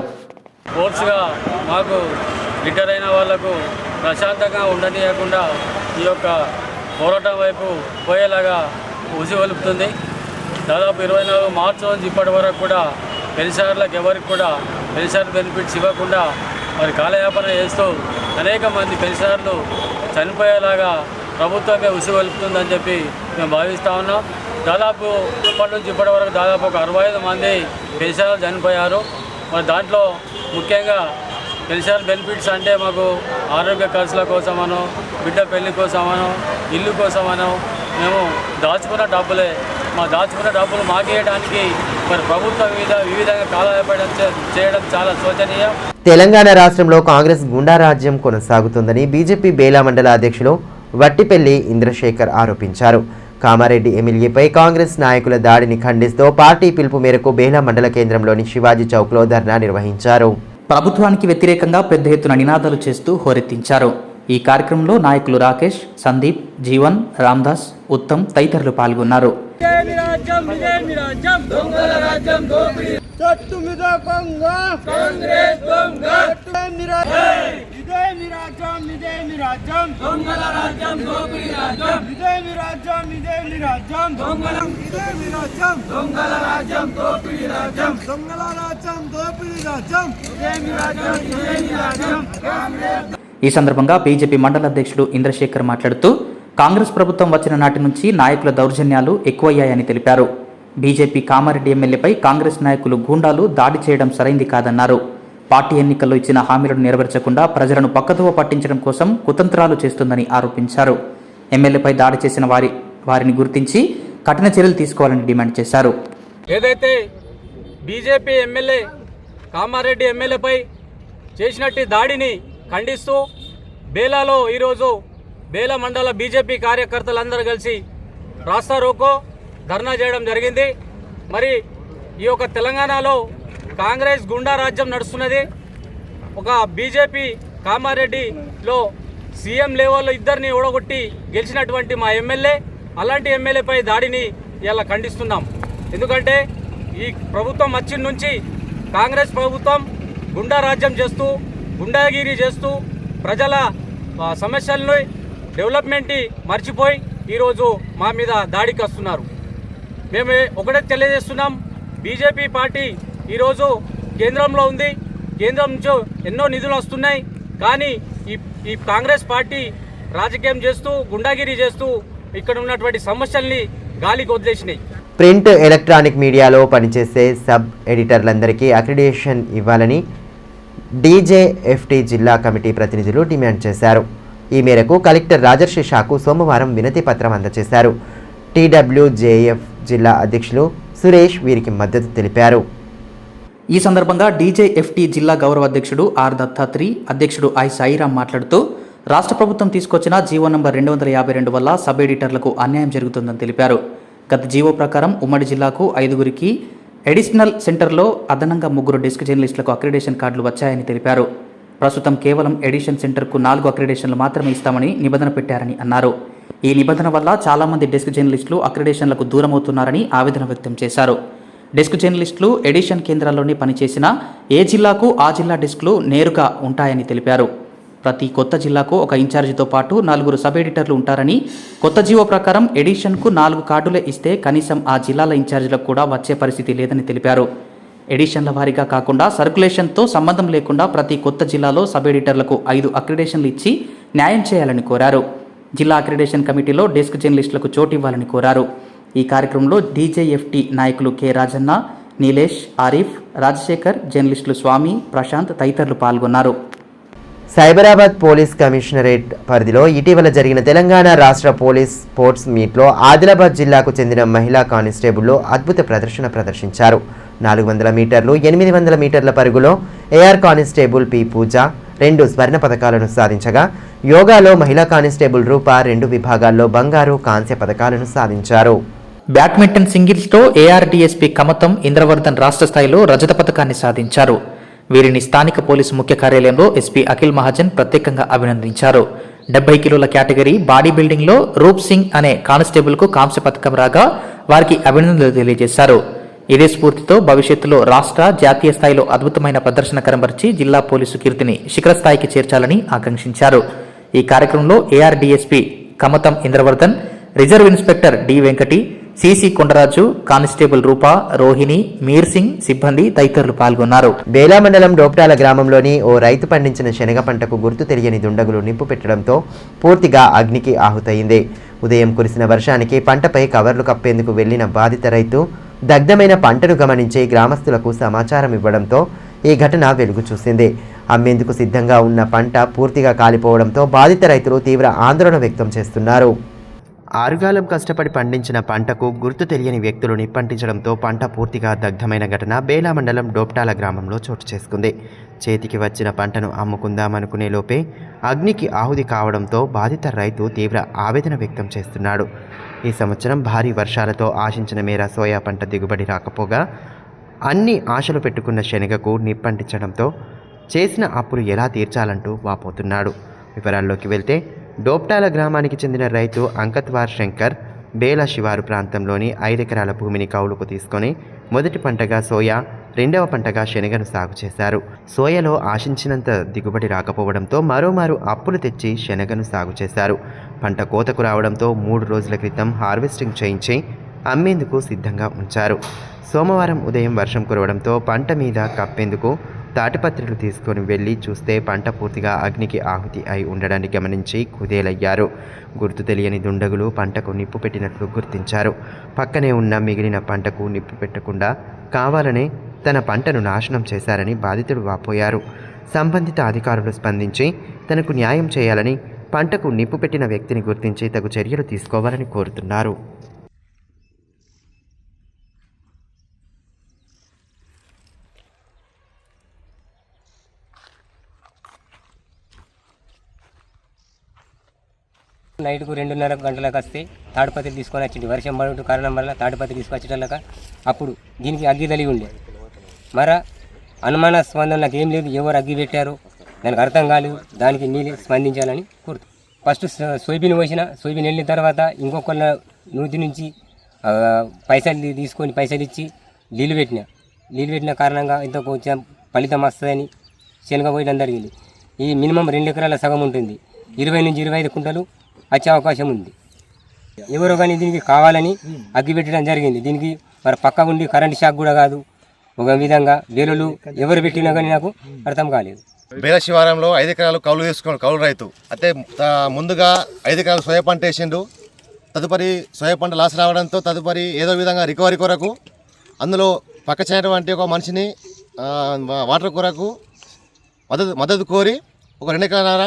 ఫోర్స్గా మాకు రిటైర్ అయిన వాళ్లకు ప్రశాంతంగా ఉండనీయకుండా ఈ యొక్క పోరాటం వైపు పోయేలాగా ఉసిగొలుపుతుంది. దాదాపు 24 మార్చి నుంచి ఇప్పటి వరకు కూడా పెన్షనర్లకు ఎవరికి కూడా పెన్షన్ బెనిఫిట్స్ ఇవ్వకుండా మరి కాలయాపన చేస్తూ అనేక మంది పెన్షనర్లు చనిపోయేలాగా ప్రభుత్వమే ఉసిగొలుపుతుందని చెప్పి మేము భావిస్తూ ఉన్నాం. దాదాపు ఇప్పటి నుంచి ఇప్పటి వరకు దాదాపు ఒక 65 మంది పెన్షనర్లు చనిపోయారు. మరి దాంట్లో ముఖ్యంగా పెన్షన్ బెనిఫిట్స్ అంటే మాకు ఆరోగ్య ఖర్చుల కోసమనో, బిడ్డ పెళ్లి కోసమనో, ఇల్లు కోసమనో మేము దాచుకున్న డబ్బులే. దాచుకున్న డబ్బులు మాకేయడానికి మరి ప్రభుత్వం వివిధంగా కాలయాపన చేయడం చాలా శోచనీయం. తెలంగాణ రాష్ట్రంలో కాంగ్రెస్ గుండారాజ్యం కొనసాగుతుందని బీజేపీ బేలా మండల అధ్యక్షులు వట్టిపల్లి ఇంద్రశేఖర్ ఆరోపించారు. కామారెడ్డి ఎమ్మెల్యేపై కాంగ్రెస్ నాయకుల దాడిని ఖండిస్తూ పార్టీ పిలుపు మేరకు బేలా మండల కేంద్రంలోని శివాజీ చౌక్లో ధర్నా నిర్వహించారు. ప్రభుత్వానికి వ్యతిరేకంగా పెద్ద ఎత్తున నినాదాలు చేస్తూ హోరెత్తించారు. ఈ కార్యక్రమంలో నాయకులు రాకేష్, సందీప్, జీవన్, రామ్దాస్, ఉత్తమ్ తదితరులు పాల్గొన్నారు. చట్టు మీద కాంగ్రెస్ ఇదేమి రాజ్యం ఇదేమి రాజ్యం దొంగల రాజ్యం దోపిడీ రాజ్యం ఇదేమి రాజ్యం ఇదేమి రాజ్యం దొంగల ఇదేమి రాజ్యం దొంగల రాజ్యం దోపిడీ రాజ్యం దొంగల రాజ్యం దోపిడీ రాజ్యం ఇదేమి రాజ్యం ఇదేమి రాజ్యం. ఈ సందర్భంగా బీజేపీ మండల అధ్యక్షుడు ఇంద్రశేఖర్ మాట్లాడుతూ కాంగ్రెస్ ప్రభుత్వం వచ్చిన నాటి నుంచి నాయకుల దౌర్జన్యాలు ఎక్కువయ్యాయని తెలిపారు. బీజేపీ కామారెడ్డి ఎమ్మెల్యేపై కాంగ్రెస్ నాయకులు గూండాలు దాడి చేయడం సరైంది కాదన్నారు. పార్టీ ఎన్నికల్లో ఇచ్చిన హామీలను నెరవేర్చకుండా ప్రజలను పక్కదోవ పట్టించడం కోసం కుతంత్రాలు చేస్తుందని ఆరోపించారు. ఎమ్మెల్యేపై దాడి చేసిన వారిని గుర్తించి కఠిన చర్యలు తీసుకోవాలని డిమాండ్ చేశారు. ఏదైతే బీజేపీ ఎమ్మెల్యే కామారెడ్డి ఎమ్మెల్యేపై చేసినట్టు దాడిని ఖండిస్తూ బేలాలో ఈరోజు బేలా మండల బీజేపీ కార్యకర్తలందరూ కలిసి రాస్తా రోకో ధర్నా చేయడం జరిగింది. మరి ఈ యొక్క తెలంగాణలో కాంగ్రెస్ గుండా రాజ్యం నడుస్తున్నది. ఒక బీజేపీ కామారెడ్డిలో సీఎం లెవెల్లో ఇద్దరిని ఓడగొట్టి గెలిచినటువంటి మా ఎమ్మెల్యే అలాంటి ఎమ్మెల్యేపై దాడిని ఇలా ఖండిస్తున్నాం. ఎందుకంటే ఈ ప్రభుత్వం వచ్చిన నుంచి కాంగ్రెస్ ప్రభుత్వం గుండా రాజ్యం చేస్తూ గుండాగిరి చేస్తూ ప్రజల సమస్యలను డెవలప్మెంట్ మర్చిపోయి ఈరోజు మా మీద దాడికి వస్తున్నారు. మేము ఒకటే తెలియజేస్తున్నాం, బీజేపీ పార్టీ ఈరోజు కేంద్రంలో ఉంది. కేంద్రం నుంచి ఎన్నో నిధులు వస్తున్నాయి. కానీ ఈ కాంగ్రెస్ పార్టీ రాజకీయం చేస్తూ గుండాగిరి చేస్తూ ఇక్కడ ఉన్నటువంటి సమస్యల్ని గాలికి వదిలేసినాయి. ప్రింట్ ఎలక్ట్రానిక్ మీడియాలో పనిచేసే సబ్ ఎడిటర్లందరికీ అక్రిడిటేషన్ ఇవ్వాలని డీజేఎఫ్టీ జిల్లా కమిటీ ప్రతినిధులు డిమాండ్ చేశారు. ఈ మేరకు కలెక్టర్ రాజర్షిషాకు సోమవారం వినతి పత్రం అందజేశారు. టీడబ్ల్యూజేఎఫ్ జిల్లా అధ్యక్షులు సురేష్ వీరికి మద్దతు తెలిపారు. ఈ సందర్భంగా డీజేఎఫ్టీ జిల్లా గౌరవ అధ్యక్షుడు ఆర్ దత్తాత్రి, అధ్యక్షుడు ఐ సాయిరాం మాట్లాడుతూ రాష్ట్ర ప్రభుత్వం తీసుకొచ్చిన జీవో నంబర్ 252 వల్ల సబ్ ఎడిటర్లకు అన్యాయం జరుగుతుందని తెలిపారు. గత జీవో ప్రకారం ఉమ్మడి జిల్లాకు 5గురికి ఎడిషనల్ సెంటర్లో అదనంగా 3 డెస్క్ జర్నలిస్టులకు అక్రిడేషన్ కార్డులు వచ్చాయని తెలిపారు. ప్రస్తుతం కేవలం ఎడిషన్ సెంటర్కు 4 అక్రిడేషన్లు మాత్రమే ఇస్తామని నిబంధన పెట్టారని అన్నారు. ఈ నిబంధన వల్ల చాలామంది డెస్క్ జర్నలిస్టులు అక్రిడేషన్లకు దూరమవుతున్నారని ఆవేదన వ్యక్తం చేశారు. డెస్క్ జర్నలిస్టులు ఎడిషన్ కేంద్రాల్లోనే పనిచేసినా ఏ జిల్లాకు ఆ జిల్లా డెస్క్లు నేరుగా ఉంటాయని తెలిపారు. ప్రతి కొత్త జిల్లాకు ఒక ఇన్ఛార్జితో పాటు 4 సబ్ ఎడిటర్లు ఉంటారని, కొత్త జీవో ప్రకారం ఎడిషన్కు 4 కార్డులే ఇస్తే కనీసం ఆ జిల్లాల ఇన్ఛార్జీలకు కూడా వచ్చే పరిస్థితి లేదని తెలిపారు. ఎడిషన్ల వారీగా కాకుండా సర్క్యులేషన్తో సంబంధం లేకుండా ప్రతి కొత్త జిల్లాలో సబ్ ఎడిటర్లకు 5 అక్రిడేషన్లు ఇచ్చి న్యాయం చేయాలని కోరారు. జిల్లా అక్రిడేషన్ కమిటీలో డెస్క్ జర్నలిస్టులకు చోటు ఇవ్వాలని కోరారు. ఈ కార్యక్రమంలో డీజేఎఫ్టీ నాయకులు కె రాజన్న, నీలేష్, ఆరిఫ్, రాజశేఖర్, జర్నలిస్టులు స్వామి, ప్రశాంత్ తదితరులు పాల్గొన్నారు. సైబరాబాద్ పోలీస్ కమిషనరేట్ పరిధిలో ఇటీవల జరిగిన తెలంగాణ రాష్ట్ర పోలీస్ స్పోర్ట్స్ మీట్లో ఆదిలాబాద్ జిల్లాకు చెందిన మహిళా కానిస్టేబుల్లో అద్భుత ప్రదర్శించారు. 400 మీటర్లు, 800 మీటర్ల పరుగులో ఏఆర్ కానిస్టేబుల్ పి పూజ 2 స్వర్ణ పతకాలను సాధించగా, యోగాలో మహిళా కానిస్టేబుల్ రూప 2 విభాగాల్లో బంగారు, కాంస్య పతకాలను సాధించారు. బ్యాడ్మింటన్ సింగిల్స్లో ఏఆర్డీఎస్పీ కమతం ఇంద్రవర్ధన్ రాష్ట్ర స్థాయిలో రజత పతకాన్ని సాధించారు. వీరిని స్థానిక పోలీసు ముఖ్య కార్యాలయంలో ఎస్పీ అఖిల్ మహాజన్ ప్రత్యేకంగా అభినందించారు. 70 కిలోల కేటగిరీ బాడీ బిల్డింగ్లో రూప్ సింగ్ అనే కానిస్టేబుల్కు కాంస్య పతకం రాగా వారికి అభినందనలు తెలియజేశారు. ఇదే స్ఫూర్తితో భవిష్యత్తులో రాష్ట్ర, జాతీయ స్థాయిలో అద్భుతమైన ప్రదర్శన కనబరిచి జిల్లా పోలీసు కీర్తిని శిఖర స్థాయికి చేర్చాలని ఆకాంక్షించారు. ఈ కార్యక్రమంలో ARDSP Kamatham Indravardhan, reserve inspector D Venkati, CC Kondaraju, constable Rupa, Rohini, Meer Singh సిబ్బంది తదితరులు పాల్గొన్నారు. బేలా మండలం డోప్టాల గ్రామంలోని ఓ రైతు పండించిన శనగ పంటకు గుర్తు తెలియని దుండగులు నిప్పు పెట్టడంతో పూర్తిగా అగ్నికి ఆహుతయింది. ఉదయం కురిసిన వర్షానికి పంటపై కవర్లు కప్పేందుకు వెళ్లిన బాధిత రైతు దగ్ధమైన పంటను గమనించి గ్రామస్తులకు సమాచారం ఇవ్వడంతో ఈ ఘటన వెలుగు చూసింది. అమ్మేందుకు సిద్ధంగా ఉన్న పంట పూర్తిగా కాలిపోవడంతో బాధిత రైతులు తీవ్ర ఆందోళన వ్యక్తం చేస్తున్నారు. ఆరుగాలం కష్టపడి పండించిన పంటకు గుర్తు తెలియని వ్యక్తులు నిప్పంటించడంతో పంట పూర్తిగా దగ్ధమైన ఘటన బేలా మండలం డోప్టాల గ్రామంలో చోటు చేసుకుంది. చేతికి వచ్చిన పంటను అమ్ముకుందామనుకునే లోపే అగ్నికి ఆహుతి కావడంతో బాధిత రైతు తీవ్ర ఆవేదన వ్యక్తం చేస్తున్నాడు. ఈ సంవత్సరం భారీ వర్షాలతో ఆశించిన మేర సోయా పంట దిగుబడి రాకపోగా అన్ని ఆశలు పెట్టుకున్న శనగకు నిప్పంటించడంతో చేసిన అప్పులు ఎలా తీర్చాలంటూ వాపోతున్నాడు. వివరాల్లోకి వెళ్తే డోప్టాల గ్రామానికి చెందిన రైతు అంకత్వార్ శంకర్ బేలా శివారు ప్రాంతంలోని 5 ఎకరాల భూమిని కౌలుకు తీసుకొని మొదటి పంటగా సోయా, రెండవ పంటగా శనగను సాగు చేశారు. సోయలో ఆశించినంత దిగుబడి రాకపోవడంతో మరోమారు అప్పులు తెచ్చి శనగను సాగు చేశారు. పంట కోతకు రావడంతో 3 రోజుల క్రితం హార్వెస్టింగ్ చేయించి అమ్మేందుకు సిద్ధంగా ఉంచారు. సోమవారం ఉదయం వర్షం కురవడంతో పంట మీద కప్పేందుకు తాటిపత్రులు తీసుకొని వెళ్ళి చూస్తే పంట పూర్తిగా అగ్నికి ఆహుతి అయి ఉండడాన్ని గమనించి కుదేలయ్యారు. గుర్తు తెలియని దుండగులు పంటకు నిప్పు పెట్టినట్లు గుర్తించారు. పక్కనే ఉన్న మిగిలిన పంటకు నిప్పు పెట్టకుండా కావాలనే తన పంటను నాశనం చేశారని బాధితుడు వాపోయారు. సంబంధిత అధికారులు స్పందించి తనకు న్యాయం చేయాలని, పంటకు నిప్పు పెట్టిన వ్యక్తిని గుర్తించి తగు చర్యలు తీసుకోవాలని కోరుతున్నారు. నైట్కు 2:30 గంటలకు వస్తే తాడిపత్రి తీసుకొని వచ్చింది. వర్షం పడే కారణం వల్ల తాడిపత్రి తీసుకొచ్చేటల్లక అప్పుడు దీనికి అగ్గి తలిగి ఉండే. మరి అనుమానాస్పదం నాకు ఏం లేదు, ఎవరు అగ్గి పెట్టారు దానికి అర్థం కాలేదు. దానికి నీళ్ళు స్పందించాలని కోరుతాను. ఫస్ట్ సోయాబీన్ పోసిన, సోయాబీన్ వెళ్ళిన తర్వాత ఇంకొకళ్ళ నూతి నుంచి పైసలు తీసుకొని పైసలు ఇచ్చి నీళ్ళు పెట్టిన కారణంగా ఇంత కొంచెం ఫలితం వస్తుందని శనగ పోయడం జరిగింది. ఈ మినిమం 2 ఎకరాల సగం ఉంటుంది. 20 నుంచి 25 కుంటలు వచ్చే అవకాశం ఉంది. ఎవరో కానీ దీనికి కావాలని అగ్గి పెట్టడం జరిగింది. దీనికి మరి పక్క ఉండి కరెంట్ షాక్ కూడా కాదు. ఒక విధంగా వేలులు ఎవరు పెట్టినా కానీ నాకు అర్థం కాలేదు. బేల శివారంలో 5 ఎకరాలు కౌలు తీసుకున్నాడు కౌలు రైతు. అయితే ముందుగా 5 ఎకరాలు సోయా పంట వేసిండు. తదుపరి సోయా పంట లాస్ రావడంతో తదుపరి ఏదో విధంగా రికవరీ కొరకు అందులో పక్క చేయటువంటి ఒక మనిషిని వాటర్ కొరకు మద్దతు కోరి ఒక 2 ఎకరాల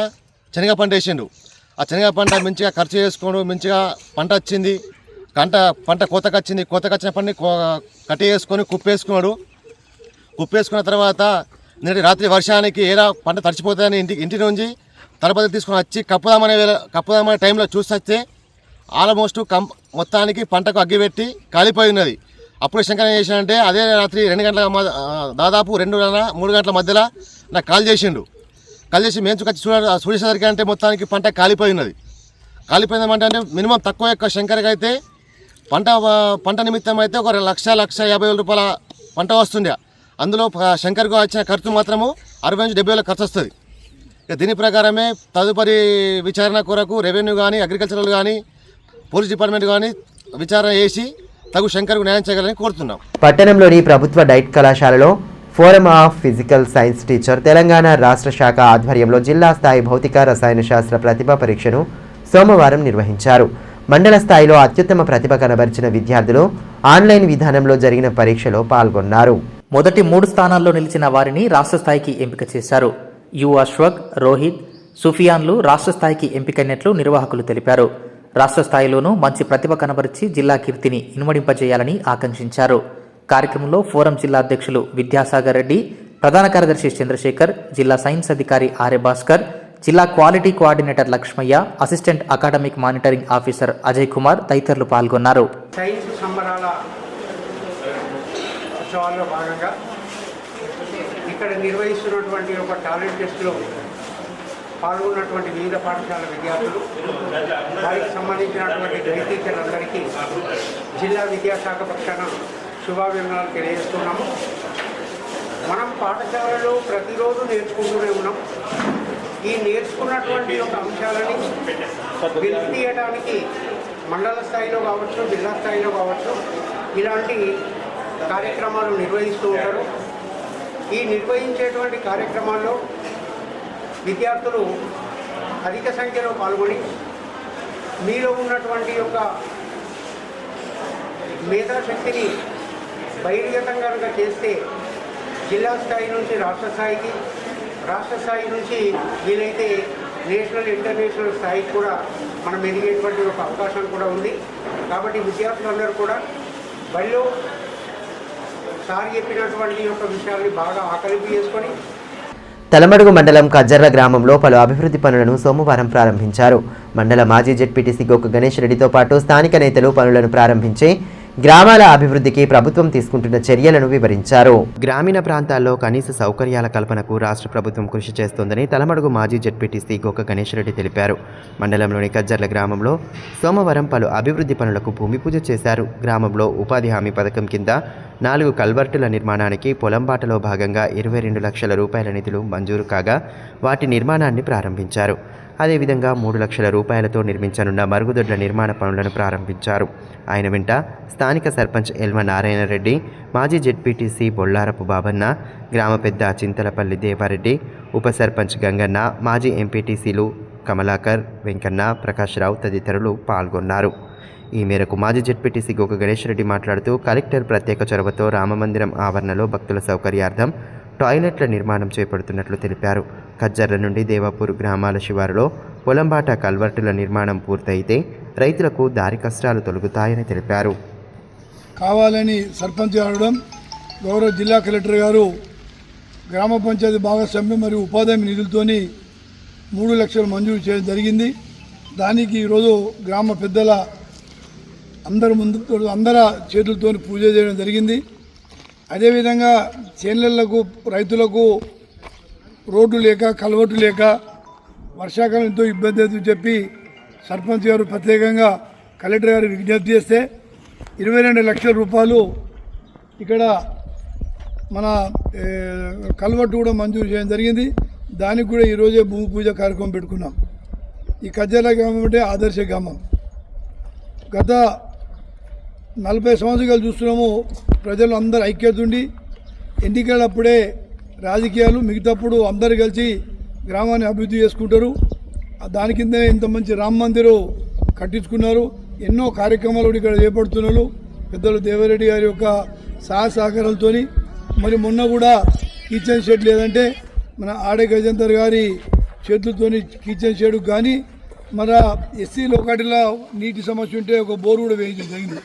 శనగ పంట వేసిండు. ఆ శనగ పంట మంచిగా ఖర్చు చేసుకోడు, మంచిగా పంట వచ్చింది. పంట కోతకు వచ్చింది. కోతకు వచ్చిన పంటని కట్టి వేసుకొని కుప్పేసుకున్నాడు. కుప్పేసుకున్న తర్వాత నిన్నటి రాత్రి వర్షానికి ఏదో పంట తడిచిపోతుందని ఇంటి నుంచి తడపతి తీసుకొని వచ్చి కప్పుదామనే టైంలో చూసి వస్తే ఆల్మోస్ట్ మొత్తానికి పంటకు అగ్గి పెట్టి కాలిపోయి ఉన్నది. అప్పుడు శంకర్ ఏం చేశాడంటే అదే రాత్రి 2 గంటల దాదాపు 2-3 గంటల మధ్యలో నాకు కాల్ చేసిండు. కాల్ చేసి మేము చూసేసరికి అంటే మొత్తానికి పంట కాలిపోయి ఉన్నది. కాలిపోయిందంటే అంటే మినిమం తక్కువ యొక్క శంకర్కి అయితే పంట నిమిత్తం అయితే ఒక 1,50,000 రూపాయల పంట వస్తుండే. అందులో శంకర్కు వచ్చిన ఖర్చు మాత్రము 60 నుంచి 70 వేల ఖర్చు వస్తుంది. ఇక దీని ప్రకారమే తదుపరి విచారణ కొరకు రెవెన్యూ కానీ, అగ్రికల్చరల్ కానీ, పోలీస్ డిపార్ట్మెంట్ కానీ విచారణ చేసి తగు శంకర్కు న్యాయం చేయగలని కోరుతున్నాం. పట్టణంలోని ప్రభుత్వ డైట్ కళాశాలలో forum of physical science teacher Telangana రాష్ట్ర శాఖ ఆధ్వర్యంలో జిల్లా స్థాయి భౌతిక రసాయన శాస్త్ర ప్రతిభా పరీక్షను సోమవారం నిర్వహించారు. మండల స్థాయిలో అత్యుత్తమ ప్రతిభ కనబరిచిన విద్యార్థులు ఆన్లైన్ విధానంలో జరిగిన పరీక్షలో పాల్గొన్నారు. మొదటి 3 స్థానాల్లో నిలిచిన వారిని రాష్ట్ర స్థాయికి ఎంపిక చేశారు. యు అశ్వక్, రోహిత్, సుఫియాన్లు రాష్ట్ర స్థాయికి ఎంపికైనట్లు నిర్వాహకులు తెలిపారు. రాష్ట్ర స్థాయిలోనూ మంచి ప్రతిభ కనబరిచి జిల్లా కీర్తిని ఇనుమడింపజేయాలని ఆకాంక్షించారు. కార్యక్రమంలో ఫోరం జిల్లా అధ్యక్షులు విద్యాసాగర్ రెడ్డి, ప్రధాన కార్యదర్శి చంద్రశేఖర్, జిల్లా సైన్స్ అధికారి ఆర్య భాస్కర్, జిల్లా quality coordinator Lakshmaiah, assistant academic monitoring officer Ajay Kumar తదితరులు పాల్గొన్నారు. సైన్స్ సంబరాల ఉత్సవాల్లో భాగంగా ఇక్కడ నిర్వహిస్తున్నటువంటి ఒక టాలెంట్ టెస్ట్లో పాల్గొన్నటువంటి వివిధ పాఠశాల విద్యార్థులు, వారికి సంబంధించినటువంటి గణిత టీచర్లందరికీ జిల్లా విద్యాశాఖ పక్షాన శుభాభినందనలు తెలియజేస్తున్నాము. మనం పాఠశాలలో ప్రతిరోజు నేర్చుకుంటూనే ఉన్నాం. ఈ నేర్చుకున్నటువంటి ఒక అంశాలని వెలికి తీయడానికి మండల స్థాయిలో కావచ్చు, జిల్లా స్థాయిలో కావచ్చు, ఇలాంటి కార్యక్రమాలు నిర్వహిస్తూ ఉంటారు. ఈ నిర్వహించేటువంటి కార్యక్రమాల్లో విద్యార్థులు అధిక సంఖ్యలో పాల్గొని మీలో ఉన్నటువంటి యొక్క మేధాశక్తిని బహిర్గతం కనుక చేస్తే జిల్లా స్థాయి నుంచి రాష్ట్ర స్థాయికి, రాష్ట్ర స్థాయి నుంచి వీలైతే నేషనల్ ఇంటర్నేషనల్ స్థాయికి కూడా మనం ఎదిగేటువంటి ఒక అవకాశం కూడా ఉంది. కాబట్టి విద్యార్థులందరూ కూడా బడిలో సార్ చెప్పినటువంటి యొక్క విషయాల్ని బాగా ఆకలింపు చేసుకొని తలమడుగు మండలం కజ్జర్ల గ్రామంలో పలు అభివృద్ధి పనులను సోమవారం ప్రారంభించారు. మండల మాజీ జెడ్పీటీసీ గోకు గణేష్ రెడ్డితో పాటు స్థానిక నేతలు పనులను ప్రారంభించి గ్రామాల అభివృద్ధికి ప్రభుత్వం తీసుకుంటున్న చర్యలను వివరించారు. గ్రామీణ ప్రాంతాల్లో కనీస సౌకర్యాల కల్పనకు రాష్ట్ర ప్రభుత్వం కృషి చేస్తోందని తలమడుగు మాజీ జెడ్పీటీసీ గోక గణేష్ రెడ్డి తెలిపారు. మండలంలోని కజ్జర్ల గ్రామంలో సోమవారం పలు అభివృద్ధి పనులకు భూమి పూజ చేశారు. గ్రామంలో ఉపాధి హామీ పథకం కింద 4 కల్వర్టుల నిర్మాణానికి పొలంబాటలో భాగంగా 22 లక్షల రూపాయల నిధులు మంజూరు కాగా వాటి నిర్మాణాన్ని ప్రారంభించారు. అదేవిధంగా 3 లక్షల రూపాయలతో నిర్మించనున్న మరుగుదొడ్ల నిర్మాణ పనులను ప్రారంభించారు. ఆయన వెంట స్థానిక సర్పంచ్ ఎల్మ నారాయణ రెడ్డి, మాజీ జెడ్పీటీసీ బొల్లారపు బాబన్న, గ్రామ పెద్ద చింతలపల్లి దేవారెడ్డి, ఉప సర్పంచ్ గంగన్న, మాజీ ఎంపీటీసీలు కమలాకర్, వెంకన్న, ప్రకాశ్రావు తదితరులు పాల్గొన్నారు. ఈ మేరకు మాజీ జెడ్పీటీసీ గోక గణేష్ రెడ్డి మాట్లాడుతూ కలెక్టర్ ప్రత్యేక చొరవతో రామమందిరం ఆవరణలో భక్తుల సౌకర్యార్థం టాయిలెట్ల నిర్మాణం చేపడుతున్నట్లు తెలిపారు. కజ్జర్ల నుండి దేవాపూర్ గ్రామాల శివారులో పొలంబాట కల్వర్టుల నిర్మాణం పూర్తయితే రైతులకు దారి కష్టాలు తొలగుతాయని తెలిపారు. కావాలని సర్పంచ్ అడగడం, గౌరవ జిల్లా కలెక్టర్ గారు గ్రామ పంచాయతీ భాగస్వామ్యం మరియు ఉపాధి నిధులతోని 3 లక్షలు మంజూరు చేయడం జరిగింది. దానికి ఈరోజు గ్రామ పెద్దల అందరి చేతులతో పూజ చేయడం జరిగింది. అదేవిధంగా చేన్లకు రైతులకు రోడ్డు లేక కలవటు లేక వర్షాకాలం ఎంతో ఇబ్బంది అవుతుందని చెప్పి సర్పంచ్ గారు ప్రత్యేకంగా కలెక్టర్ గారు విజ్ఞప్తి చేస్తే 22 లక్షల రూపాయలు ఇక్కడ మన కల్వర్టు కూడా మంజూరు చేయడం జరిగింది. దానికి కూడా ఈరోజే భూమి పూజ కార్యక్రమం పెట్టుకున్నాం. ఈ కజ్జర్ల గ్రామం అంటే ఆదర్శ గ్రామం. గత 40 సంవత్సరాలు చూస్తున్నాము. ప్రజలు అందరూ ఐక్యత ఉండి ఎన్నికలప్పుడే రాజకీయాలు, మిగతాప్పుడు అందరు కలిసి గ్రామాన్ని అభివృద్ధి చేసుకుంటారు. దాని కింద ఇంత మంచి రామ మందిరం కట్టించుకున్నారు. ఎన్నో కార్యక్రమాలు ఇక్కడ చేపడుతున్నారు పెద్దలు దేవారెడ్డి గారి యొక్క సహకారాలతో. మరి మొన్న కూడా కిచెన్ షెడ్ లేదంటే మన ఆడే గజంతర్ గారి చేతులతో కిచెన్ షెడ్ కానీ మన ఎస్సీ లోకాటిలో నీటి సమస్య ఉంటే ఒక బోరు కూడా వేయించడం జరిగింది.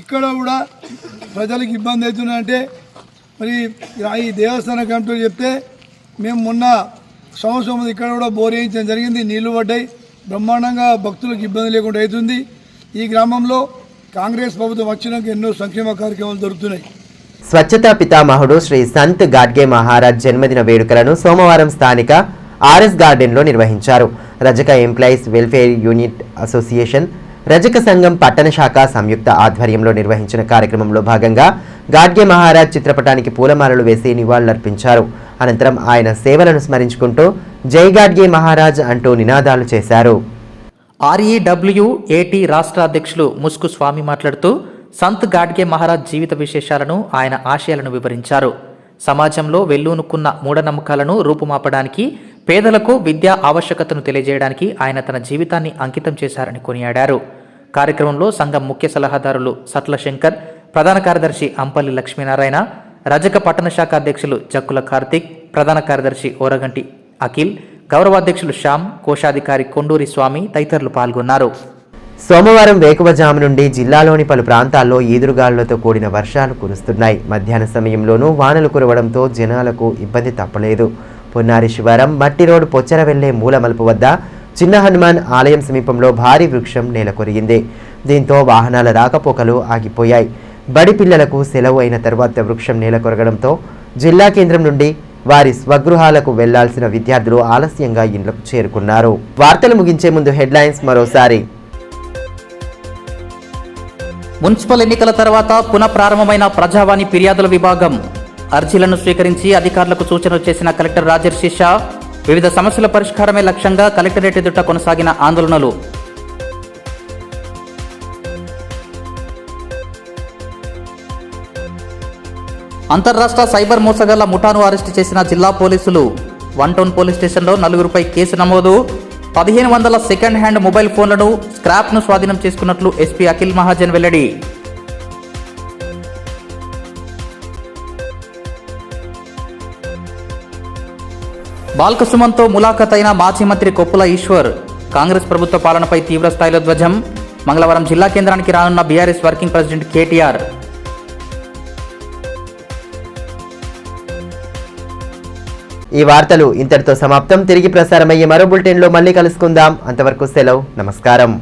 ఇక్కడ కూడా ప్రజలకు ఇబ్బంది అవుతుందంటే మరి ఈ దేవస్థాన కమిటీలు చెప్తే మేము మొన్న సంవత్సరం ఇక్కడ కూడా బోర్ వేయించడం జరిగింది. నీళ్లు పడ్డాయి, బ్రహ్మాండంగా భక్తులకు ఇబ్బంది లేకుండా అవుతుంది. ఈ గ్రామంలో కాంగ్రెస్ ప్రభుత్వం వచ్చినాక ఎన్నో సంక్షేమ కార్యక్రమాలు జరుగుతున్నాయి. స్వచ్ఛతా పితామహుడు శ్రీ సంత్ గాడ్గే మహారాజ్ జన్మదిన వేడుకలను సోమవారం స్థానిక ఆర్ఎస్ గార్డెన్లో నిర్వహించారు. రజక ఎంప్లాయీస్ వెల్ఫేర్ యూనిట్ అసోసియేషన్, రజక సంఘం పట్టణ శాఖ సంయుక్త ఆధ్వర్యంలో నిర్వహించిన కార్యక్రమంలో భాగంగా గాడ్గే మహారాజ్ చిత్రపటానికి పూలమాలలు వేసి నివాళులర్పించారు. అనంతరం ఆయన సేవలను స్మరించుకుంటూ జై గాడ్గే మహారాజ్ అంటూ నినాదాలు చేశారు. REWAT రాష్ట్ర అధ్యక్షులు ముస్కు స్వామి మాట్లాడుతూ సంత్ గాడ్గే మహారాజ్ జీవిత విశేషాలను, ఆయన ఆశయాలను వివరించారు. సమాజంలో వెల్లూనుకున్న మూఢనమ్మకాలను రూపుమాపడానికి, పేదలకు విద్యా ఆవశ్యకతను తెలియజేయడానికి ఆయన తన జీవితాన్ని అంకితం చేశారని కొనియాడారు. కార్యక్రమంలో సంఘం ముఖ్య సలహాదారులు సట్ల శంకర్, ప్రధాన కార్యదర్శి అంపల్లి లక్ష్మీనారాయణ, రజక పట్టణ శాఖ అధ్యక్షులు జక్కుల కార్తిక్, ప్రధాన కార్యదర్శి ఓరగంటి అఖిల్, గౌరవాధ్యక్షులు శ్యామ్, కోశాధికారి కొండూరి స్వామి తదితరులు పాల్గొన్నారు. సోమవారం వేకువజాము నుండి జిల్లాలోని పలు ప్రాంతాల్లో ఈదురుగాలులతో కూడిన వర్షాలు కురుస్తున్నాయి. మధ్యాహ్న సమయంలోనూ వానలు కురవడంతో జనాలకు ఇబ్బంది తప్పలేదు. పొన్నారి శివారం మట్టి రోడ్డు పొచ్చర వెళ్లే మూలమలుపు వద్ద చిన్న హనుమాన్ ఆలయం సమీపంలో భారీ వృక్షం నేలకొరిగింది. దీంతో వాహనాల రాకపోకలు ఆగిపోయాయి. బడి పిల్లలకు సెలవు అయిన తర్వాత వృక్షం నేలకొరగడంతో జిల్లా కేంద్రం నుండి వారి స్వగృహాలకు వెళ్లాల్సిన విద్యార్థులు ఆలస్యంగా ఇండ్లకు చేరుకున్నారు. వార్తలు ముగించే ముందు హెడ్లైన్స్ మరోసారి. మున్సిపల్ ఎన్నికల తర్వాత పునఃప్రారంభమైన ప్రజావాణి ఫిర్యాదుల విభాగం. అర్జీలను స్వీకరించి అధికారులకు సూచనలు చేసిన కలెక్టర్ రాజర్షి షా. వివిధ సమస్యల పరిష్కారమే లక్ష్యంగా కలెక్టరేట్ ఎదుట కొనసాగిన ఆందోళనలు. అంతర్రాష్ట్ర సైబర్ మోసగాళ్ల ముఠాను అరెస్టు చేసిన జిల్లా పోలీసులు. 1 టౌన్ పోలీస్ స్టేషన్లో 4గురిపై కేసు నమోదు. 1500 సెకండ్ హ్యాండ్ మొబైల్ ఫోన్లను, స్క్రాప్ను స్వాధీనం చేసుకున్నట్లు ఎస్పీ అఖిల్ మహాజన్ వెల్లడి. బాల్కసుమన్తో ములాఖత్ అయిన మాజీ మంత్రి కొప్పుల ఈశ్వర్. కాంగ్రెస్ ప్రభుత్వ పాలనపై తీవ్ర స్థాయిలో ధ్వజం. మంగళవారం జిల్లా కేంద్రానికి రానున్న బీఆర్ఎస్ వర్కింగ్ ప్రెసిడెంట్ కేటీఆర్. ఈ వార్తలు ఇంతటితో సమాప్తం. తిరిగి ప్రసారమయ్యే మరో బులెటిన్లో మళ్ళీ కలుసుకుందాం. అంతవరకు సెలవు. నమస్కారం.